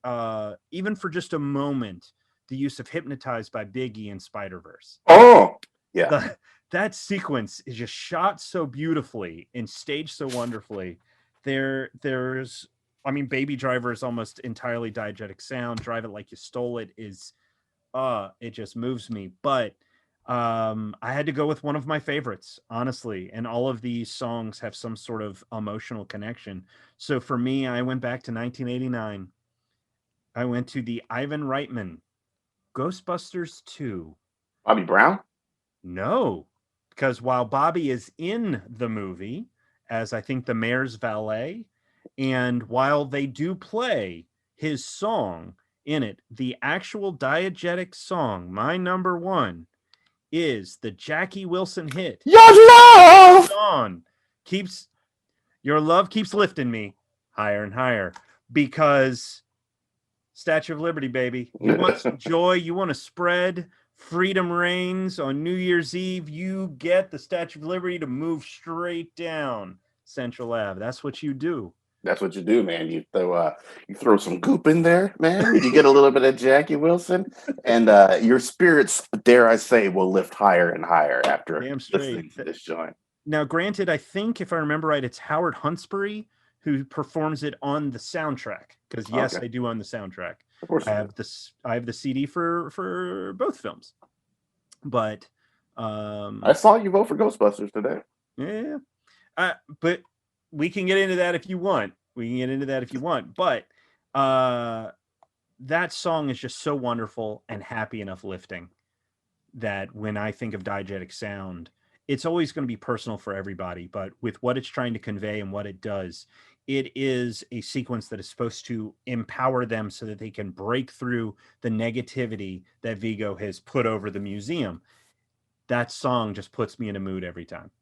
even for just a moment, the use of Hypnotized by Biggie in Spider-Verse. Oh, yeah. That sequence is just shot so beautifully and staged so wonderfully. There's Baby Driver is almost entirely diegetic sound. Drive It Like You Stole It is it just moves me. But I had to go with one of my favorites, honestly, and all of these songs have some sort of emotional connection. So for me, I went back to 1989. I went to the Ivan Reitman Ghostbusters 2. Bobby Brown? No, because while Bobby is in the movie as I think the mayor's valet, and while they do play his song in it, the actual diegetic song, my number one, is the Jackie Wilson hit. Your love Your love keeps lifting me higher and higher, because Statue of Liberty, baby. You want some joy, you want to spread freedom reigns on New Year's Eve, you get the Statue of Liberty to move straight down Central Ave. That's what you do. That's what you do, man. You throw some goop in there, man. You get a little bit of Jackie Wilson, and your spirits, dare I say, will lift higher and higher after listening to this joint. Now, granted, I think if I remember right, it's Howard Huntsbury who performs it on the soundtrack. Because yes, I do own the soundtrack. Of course, I have the CD for both films. But I saw you vote for Ghostbusters today. Yeah, but we can get into that if you want. But that song is just so wonderful and happy and uplifting that when I think of diegetic sound, it's always going to be personal for everybody. But with what it's trying to convey and what it does, it is a sequence that is supposed to empower them so that they can break through the negativity that Vigo has put over the museum. That song just puts me in a mood every time.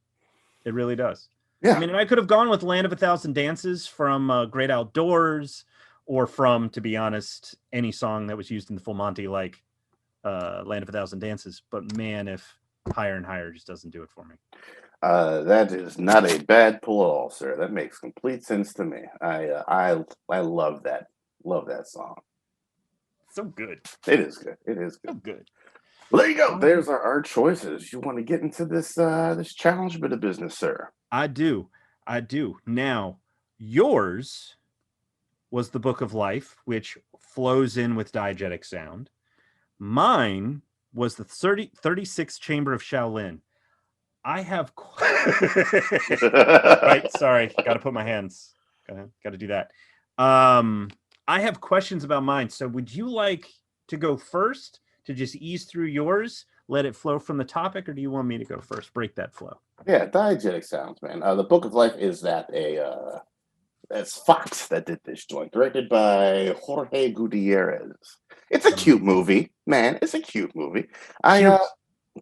It really does. Yeah. I mean, I could have gone with Land of a Thousand Dances from Great Outdoors, or from, to be honest, any song that was used in the Full Monty, like Land of a Thousand Dances. But man, if Higher and Higher just doesn't do it for me. That is not a bad pull at all, sir. That makes complete sense to me. I love that. Love that song. So good. It is good. So good. Well, there you go. There's our choices. You want to get into this challenge bit of business, sir? I do. Now, yours was the Book of Life, which flows in with diegetic sound. Mine was the 36th Chamber of Shaolin. I have right. Sorry, got to put my hands. Got to do that. I have questions about mine. So, would you like to go first, to just ease through yours, let it flow from the topic, or do you want me to go first? Break that flow. Yeah, Diegetic sounds, man. The Book of Life is that it's Fox that did this joint, directed by Jorge Gutierrez. It's a cute movie, man. It's a cute movie.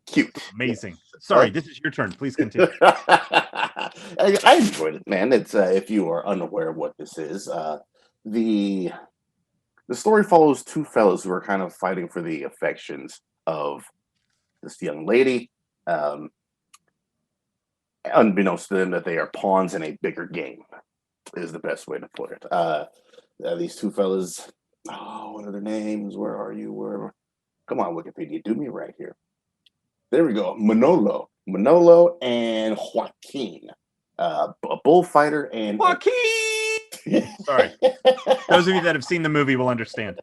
Cute. Amazing. Yes. Sorry, this is your turn. Please continue. I enjoyed it, man. It's if you are unaware of what this is, the story follows two fellows who are kind of fighting for the affections of this young lady. Unbeknownst to them that they are pawns in a bigger game, is the best way to put it. These two fellas, what are their names? Where are you? Come on, Wikipedia, do me right here. There we go. Manolo and Joaquin, a bullfighter and Joaquin. Sorry, those of you that have seen the movie will understand.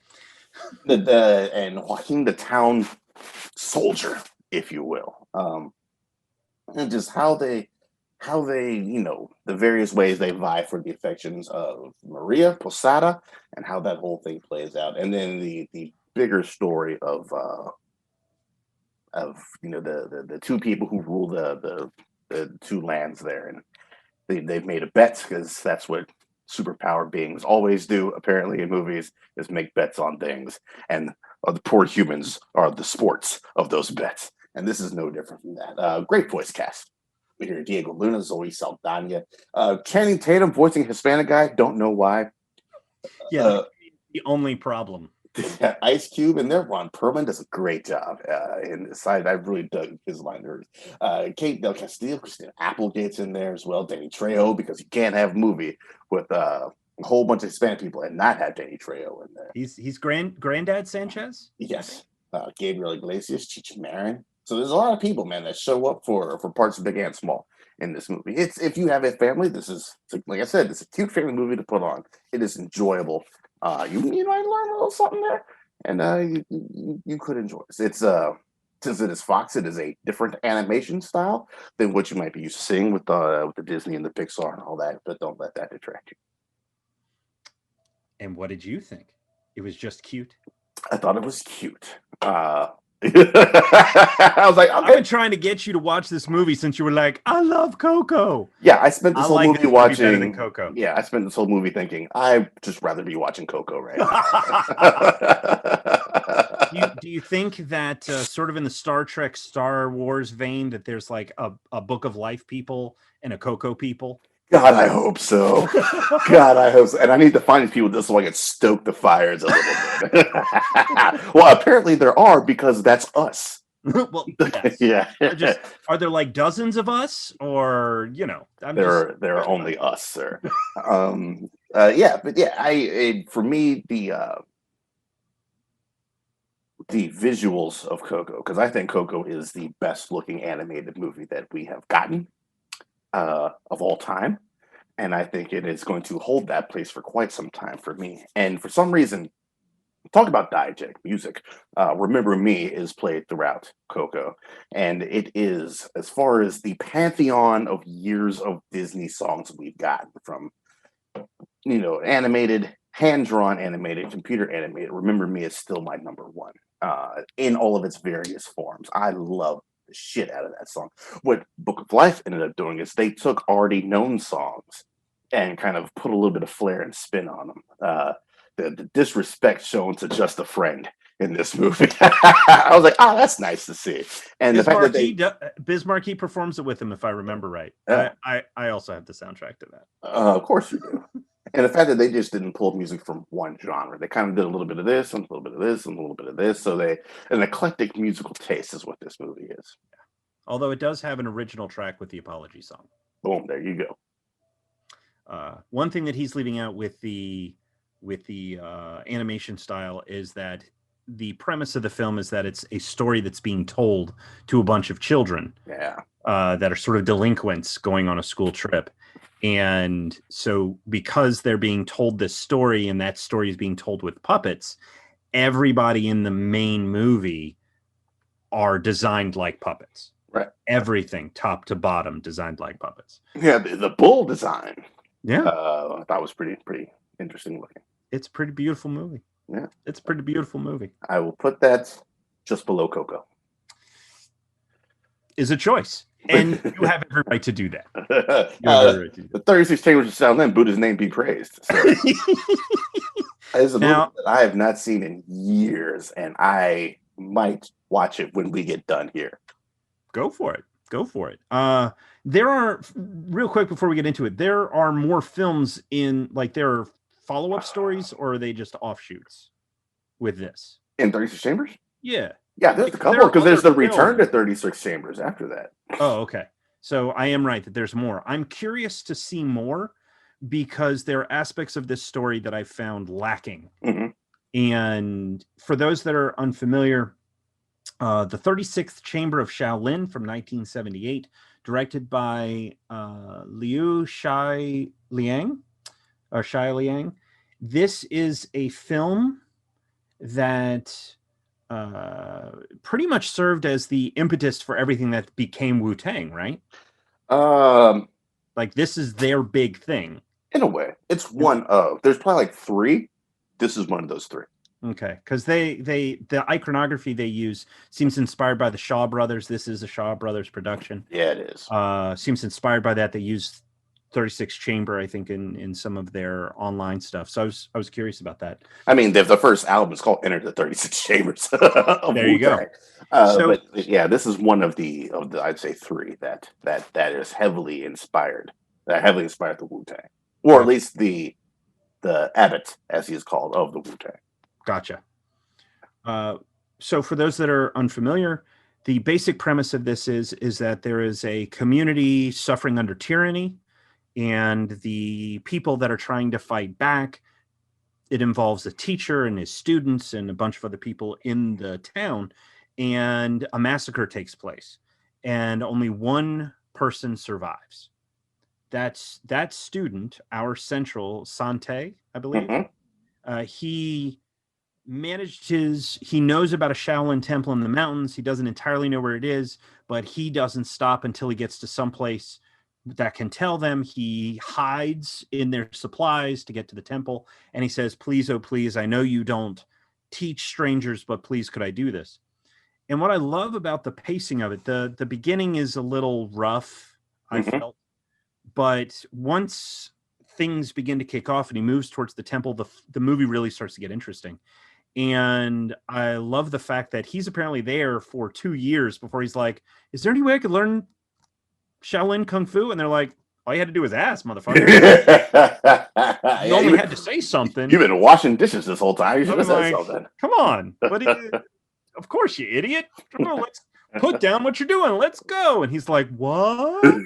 And Joaquin, the town soldier, if you will, and just how they, the various ways they vie for the affections of Maria Posada, and how that whole thing plays out, and then the bigger story of the two people who rule the two lands there, and they've made a bet, because that's what superpower beings always do apparently in movies, is make bets on things, and the poor humans are the sports of those bets, and this is no different from that. Great voice cast. We hear Diego Luna, Zoe Saldana, Channing Tatum voicing Hispanic guy. Don't know why. Yeah, the only problem. Ice Cube and there. Ron Perlman does a great job in this side. I really dug his line. Kate Del Castillo, Christina Applegate's in there as well. Danny Trejo, because you can't have a movie with a whole bunch of Hispanic people and not have Danny Trejo in there. He's Granddad Sanchez. Yes, Gabriel Iglesias, Cheech Marin. So there's a lot of people, man, that show up for parts of big and small in this movie. It's, if you have a family, this is, like I said, it's a cute family movie to put on. It is enjoyable. You might learn a little something there, and you could enjoy it. It's since it is Fox, it is a different animation style than what you might be used to seeing with the Disney and the Pixar and all that. But don't let that detract you. And what did you think? It was just cute. I thought it was cute. I was like, okay. I've been trying to get you to watch this movie since you were like, I love Coco. Yeah, I spent this whole movie watching better than Coco. Yeah, I spent this whole movie thinking I'd just rather be watching Coco right now. Do you think that sort of in the Star Trek, Star Wars vein, that there's like a Book of Life people and a Coco people? God, I hope so. God, I hope so. And I need to find these people just so I can stoke the fires a little bit. Well, apparently there are, because that's us. Well, yes. Yeah. Are there like dozens of us, or there are only us, sir. For me, the visuals of Coco, because I think Coco is the best looking animated movie that we have gotten of all time, and I think it is going to hold that place for quite some time for me. And for some reason, talk about diegetic music, Remember Me is played throughout Coco, and it is, as far as the pantheon of years of Disney songs we've gotten, from animated, hand-drawn animated, computer animated, Remember Me is still my number one in all of its various forms. I love the shit out of that song. What Book of Life ended up doing is they took already known songs and kind of put a little bit of flair and spin on them. The disrespect shown to Just a Friend in this movie, I was like, oh, that's nice to see. And Biz Markie, Biz Markie performs it with him, if I remember right. I also have the soundtrack to that. Of course you do. And the fact that they just didn't pull music from one genre. They kind of did a little bit of this, and a little bit of this, and a little bit of this. So an eclectic musical taste is what this movie is. Although it does have an original track with the Apology song. Boom, there you go. One thing that he's leaving out with the animation style is that the premise of the film is that it's a story that's being told to a bunch of children that are sort of delinquents going on a school trip. And so because they're being told this story, and that story is being told with puppets, everybody in the main movie are designed like puppets. Right. Everything, top to bottom, designed like puppets. Yeah, the bull design. Yeah. I thought was pretty interesting looking. It's a pretty beautiful movie. Yeah. It's a pretty beautiful movie. I will put that just below Coco. Is a choice, and you have every right to do that. The 36 Chambers of Shaolin, Buddha's name be praised. So. It's a movie that I have not seen in years, and I might watch it when we get done here. Go for it. Go for it. There are, real quick before we get into it, there are more films in, like, there are follow-up stories, or are they just offshoots with this? In 36 Chambers? Yeah. Yeah, there's a couple, because there's the return to 36 Chambers after that. Oh, okay. So I am right that there's more. I'm curious to see more, because there are aspects of this story that I found lacking. Mm-hmm. And for those that are unfamiliar, the 36th Chamber of Shaolin from 1978, directed by Liu Shai Liang. This is a film that pretty much served as the impetus for everything that became Wu-Tang, right? Like, this is their big thing. In a way, it's one of. There's probably like 3. This is one of those 3. Okay, because the iconography they use seems inspired by the Shaw Brothers. This is a Shaw Brothers production. Yeah, it is. Seems inspired by that. They used 36 Chamber, I think, in some of their online stuff. So I was curious about that. I mean, the first album is called Enter the 36 Chambers. There you go. But yeah, this is one of the I'd say 3 that is heavily inspired. That heavily inspired the Wu-Tang, or at least the abbot, as he is called, of the Wu-Tang. Gotcha. So for those that are unfamiliar, the basic premise of this is that there is a community suffering under tyranny, and the people that are trying to fight back, it involves a teacher and his students and a bunch of other people in the town, and a massacre takes place, and only one person survives. That's that student, our central Sante, I believe. Mm-hmm. He knows about a Shaolin temple in the mountains. He doesn't entirely know where it is, but he doesn't stop until he gets to someplace that can tell them. He hides in their supplies to get to the temple, and he says, please, oh please, I know you don't teach strangers, but please, could I do this? And what I love about the pacing of it, the beginning is a little rough, mm-hmm. I felt, but once things begin to kick off and he moves towards the temple, the movie really starts to get interesting. And I love the fact that he's apparently there for 2 years before he's like, is there any way I could learn Shaolin Kung Fu? And they're like, all you had to do was ask, motherfucker. You only had to say something. You've been washing dishes this whole time. You should have said something. Come on. But of course, you idiot. Come on, let's put down what you're doing. Let's go. And he's like, what?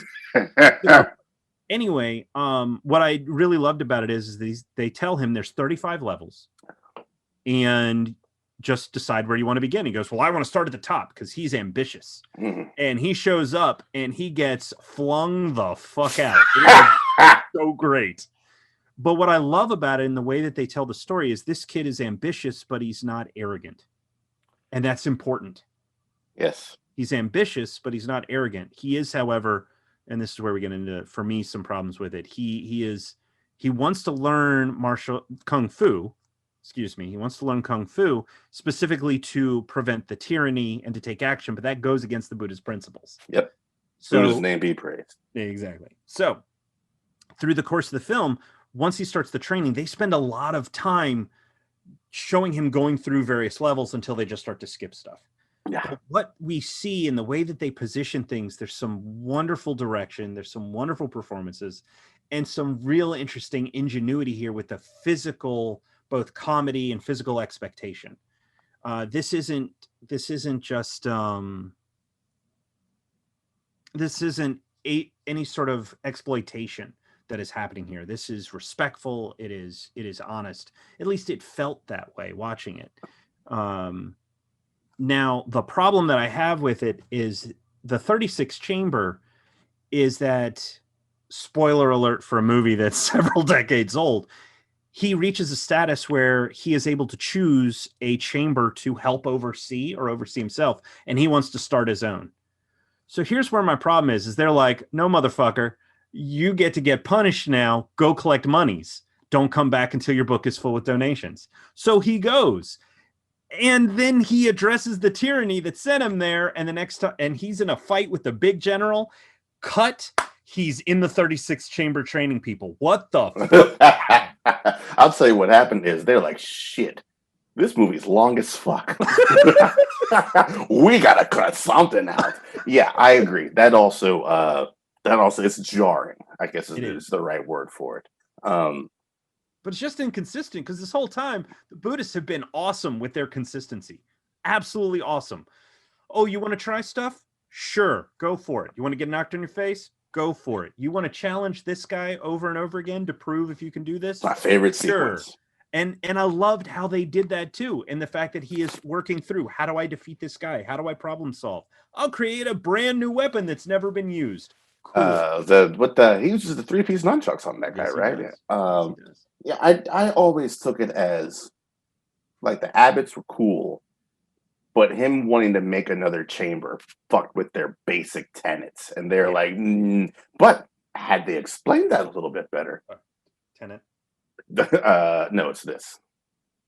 Anyway, what I really loved about it is they tell him there's 35 levels, and just decide where you want to begin. He goes, well, I want to start at the top, because he's ambitious. Mm-hmm. And he shows up and he gets flung the fuck out. It is so great. But what I love about it in the way that they tell the story is this kid is ambitious, but he's not arrogant. And that's important. Yes. He's ambitious, but he's not arrogant. He is, however, and this is where we get into, for me, some problems with it. He wants to learn Kung Fu. He wants to learn Kung Fu specifically to prevent the tyranny and to take action, but that goes against the Buddhist principles. Yep. So Buddha's name be praised. Exactly. So through the course of the film, once he starts the training, they spend a lot of time showing him going through various levels until they just start to skip stuff. Yeah. But what we see in the way that they position things, there's some wonderful direction, there's some wonderful performances, and some real interesting ingenuity here with the physical, both comedy and physical expectation. This isn't any sort of exploitation that is happening here. This is respectful. It is honest. At least it felt that way watching it. Now, the problem that I have with it is the 36 Chamber is that, spoiler alert for a movie that's several decades old, he reaches a status where he is able to choose a chamber to help oversee or oversee himself, and he wants to start his own. So here's where my problem is they're like, no, motherfucker, you get to get punished now. Go collect monies. Don't come back until your book is full with donations. So he goes. And then he addresses the tyranny that sent him there. And the next time, and he's in a fight with the big general. Cut. He's in the 36th chamber training people. What the fuck? I'll tell you what happened is they're like, shit, this movie's long as fuck. We gotta cut something out. Yeah, I agree. That also it's jarring, I guess is the right word for it. But it's just inconsistent because this whole time the Buddhists have been awesome with their consistency. Absolutely awesome. Oh, you want to try stuff? Sure, go for it. You want to get knocked in your face? Go for it. You want to challenge this guy over and over again to prove if you can do this? My favorite sequence. And I loved how they did that too. And the fact that he is working through, how do I defeat this guy? How do I problem solve? I'll create a brand new weapon that's never been used. Cool. He uses the 3-piece nunchucks on that guy, right? Yeah, I always took it as like the abbots were cool, but him wanting to make another chamber fucked with their basic tenets, and they're like, but had they explained that a little bit better? Tenet? No, it's this.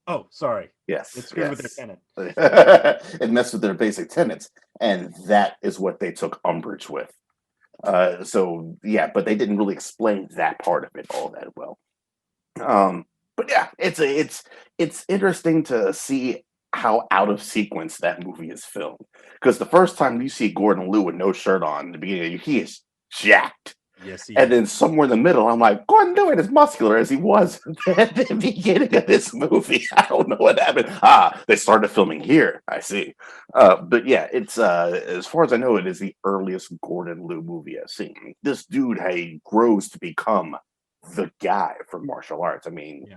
Oh, sorry. Yes, it's screwed with their tenet. It messed with their basic tenets, and that is what they took umbrage with. So yeah, but they didn't really explain that part of it all that well. But yeah, it's interesting to see how out of sequence that movie is filmed. Because the first time you see Gordon Liu with no shirt on in the beginning, he is jacked. Yes, and then somewhere in the middle, I'm like, Gordon Liu ain't as muscular as he was at the beginning of this movie. I don't know what happened. They started filming here. I see. But yeah, it's as far as I know, it is the earliest Gordon Liu movie I've seen. This dude grows to become the guy for martial arts. I mean,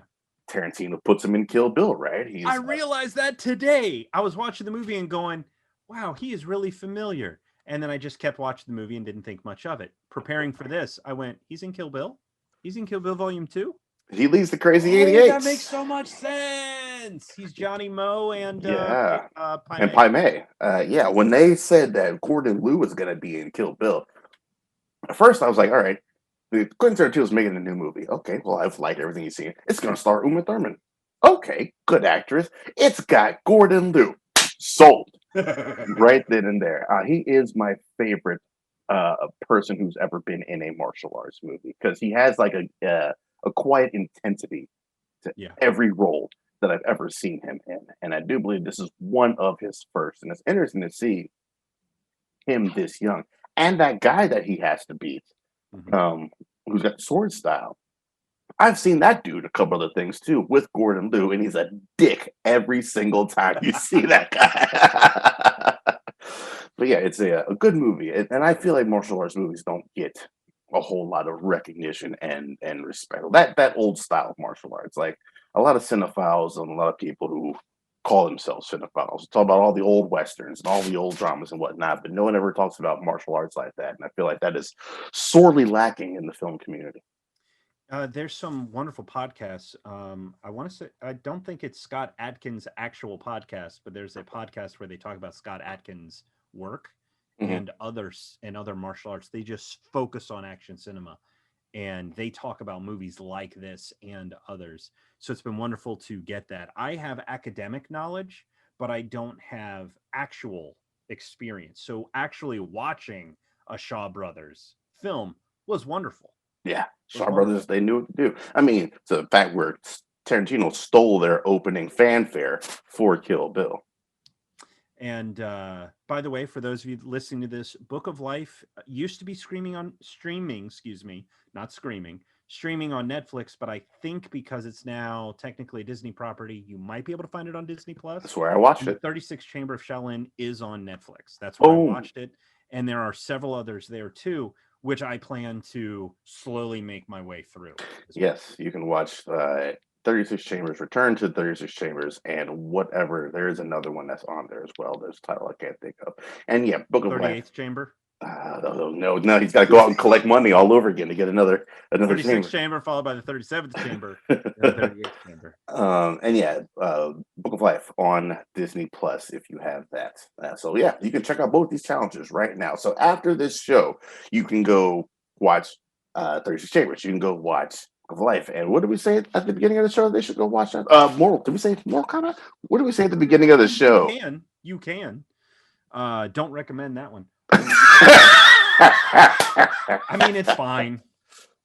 Tarantino puts him in Kill Bill, right? I realized that today. I was watching the movie and going, wow, he is really familiar. And then I just kept watching the movie and didn't think much of it. Preparing for this, I went, he's in Kill Bill? He's in Kill Bill Volume 2? He leads the Crazy 88. That makes so much sense. He's Johnny Moe and Pai Mei. Yeah, when they said that Gordon Liu was going to be in Kill Bill, at first I was like, all right, Quentin Tarantino's making a new movie. Okay, well, I've liked everything you've seen. It's going to star Uma Thurman. Okay, good actress. It's got Gordon Liu. Sold. Right then and there. He is my favorite person who's ever been in a martial arts movie because he has like a quiet intensity to every role that I've ever seen him in. And I do believe this is one of his first. And it's interesting to see him this young. And that guy that he has to beat, who's got sword style. I've seen that dude a couple other things too with Gordon Liu, and he's a dick every single time you see that guy. But yeah, it's a good movie, and I feel like martial arts movies don't get a whole lot of recognition and respect. That old style of martial arts, like a lot of cinephiles and a lot of people who call themselves cinephiles talk about all the old westerns and all the old dramas and whatnot, but no one ever talks about martial arts like that, and I feel like that is sorely lacking in the film community. There's some wonderful podcasts. I want to say, I don't think it's Scott Adkins' actual podcast, but there's a podcast where they talk about Scott Adkins' work and others and other martial arts. They just focus on action cinema and they talk about movies like this and others. So it's been wonderful to get that. I have academic knowledge, but I don't have actual experience. So actually watching a Shaw Brothers film was wonderful. Yeah, Shaw Brothers, they knew what to do. I mean, to the fact where Tarantino stole their opening fanfare for Kill Bill. And by the way, for those of you listening to this, Book of Life used to be streaming on Netflix, but I think because it's now technically a Disney property, you might be able to find it on Disney Plus. That's where I watched it. 36 Chamber of Shaolin is on Netflix. That's where I watched it. And there are several others there too, which I plan to slowly make my way through. Yes, you can watch 36 Chambers, Return to 36 Chambers, and whatever. There is another one that's on there as well. There's a title I can't think of. And yeah, Book of Life. 38th Chamber? No, he's got to go out and collect money all over again to get another 36th chamber followed by the 37th chamber. And the 38th chamber. And yeah, Book of Life on Disney Plus if you have that. So yeah, you can check out both these challenges right now. So after this show, you can go watch 36 Chambers. You can go watch of life. And what did we say at the beginning of the show? They should go watch that. Did we say Moral Kombat? What did we say at the beginning of the show? You can. Don't recommend that one. I mean, it's fine.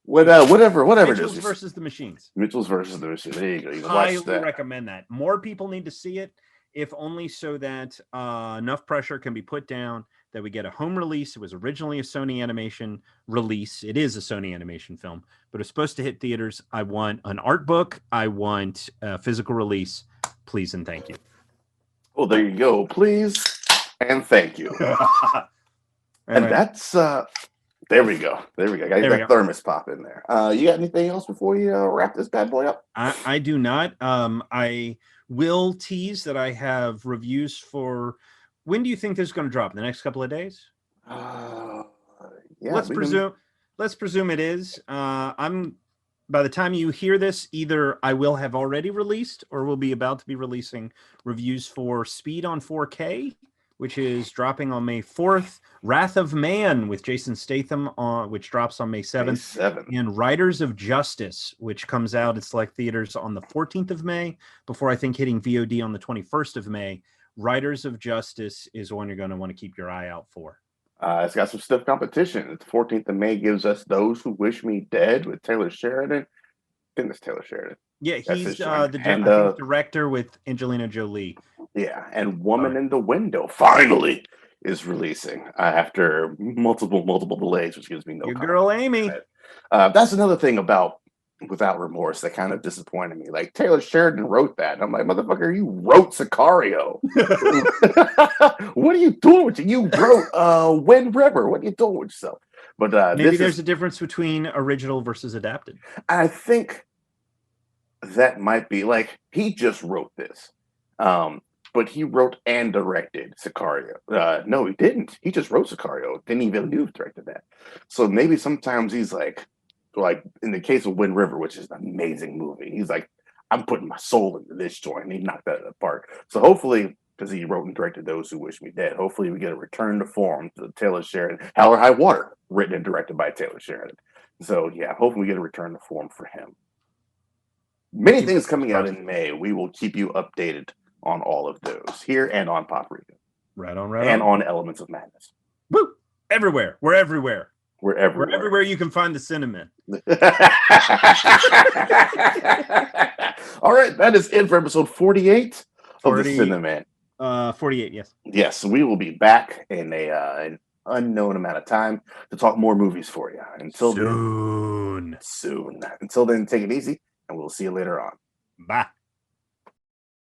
Whatever. Mitchell's versus the Machines. Mitchell's versus the Machines. There you go. You can highly watch that. Recommend that. More people need to see it, if only so that enough pressure can be put down that we get a home release. It was originally a Sony Animation release. It is a Sony Animation film, but it's supposed to hit theaters. I want an art book. I want a physical release. Please and thank you. Well, there you go. Please and thank you. And that's there we go. There we go. Got that thermos pop in there. You got anything else before you wrap this bad boy up? I do not. I will tease that I have reviews for. When do you think this is going to drop? In the next couple of days? Yeah. Let's presume it is. By the time you hear this, either I will have already released or will be about to be releasing reviews for Speed on 4K, which is dropping on May 4th. Wrath of Man with Jason Statham, which drops on May 7th. And Riders of Justice, which comes out at select theaters on the 14th of May, before I think hitting VOD on the 21st of May. Riders of Justice is one you're going to want to keep your eye out for. It's got some stiff competition. The 14th of May gives us Those Who Wish Me Dead with Taylor Sheridan. I think it's Taylor Sheridan. Yeah, he's the director with Angelina Jolie. Yeah, and Woman in the Window finally is releasing after multiple delays, which gives me no. Your girl Amy. That's another thing about Without Remorse that kind of disappointed me. Like, Taylor Sheridan wrote that, and I'm like, motherfucker, you wrote Sicario. What are you doing with you? You wrote Wind River. What are you doing with yourself? But maybe there's a difference between original versus adapted. I think that might be like he just wrote this. But he wrote and directed Sicario. No, he didn't. He just wrote Sicario. Didn't even directed that. So maybe sometimes he's like in the case of Wind River, which is an amazing movie, he's like, I'm putting my soul into this joint. And he knocked that apart. So hopefully, because he wrote and directed Those Who Wish Me Dead, hopefully we get a return to form to Taylor Sheridan. Hell or High Water, written and directed by Taylor Sheridan. So yeah, hopefully we get a return to form for him. Many things coming out in May. We will keep you updated on all of those here and on Paprika. Right on. And on Elements of Madness. Woo! Everywhere. We're everywhere. We're everywhere. We're everywhere you can find the Cinnamon. All right, that is it for episode 48 of the Cinnamon. 48, yes. Yes, we will be back in an unknown amount of time to talk more movies for you. Until soon. Until then, take it easy, and we'll see you later on. Bye.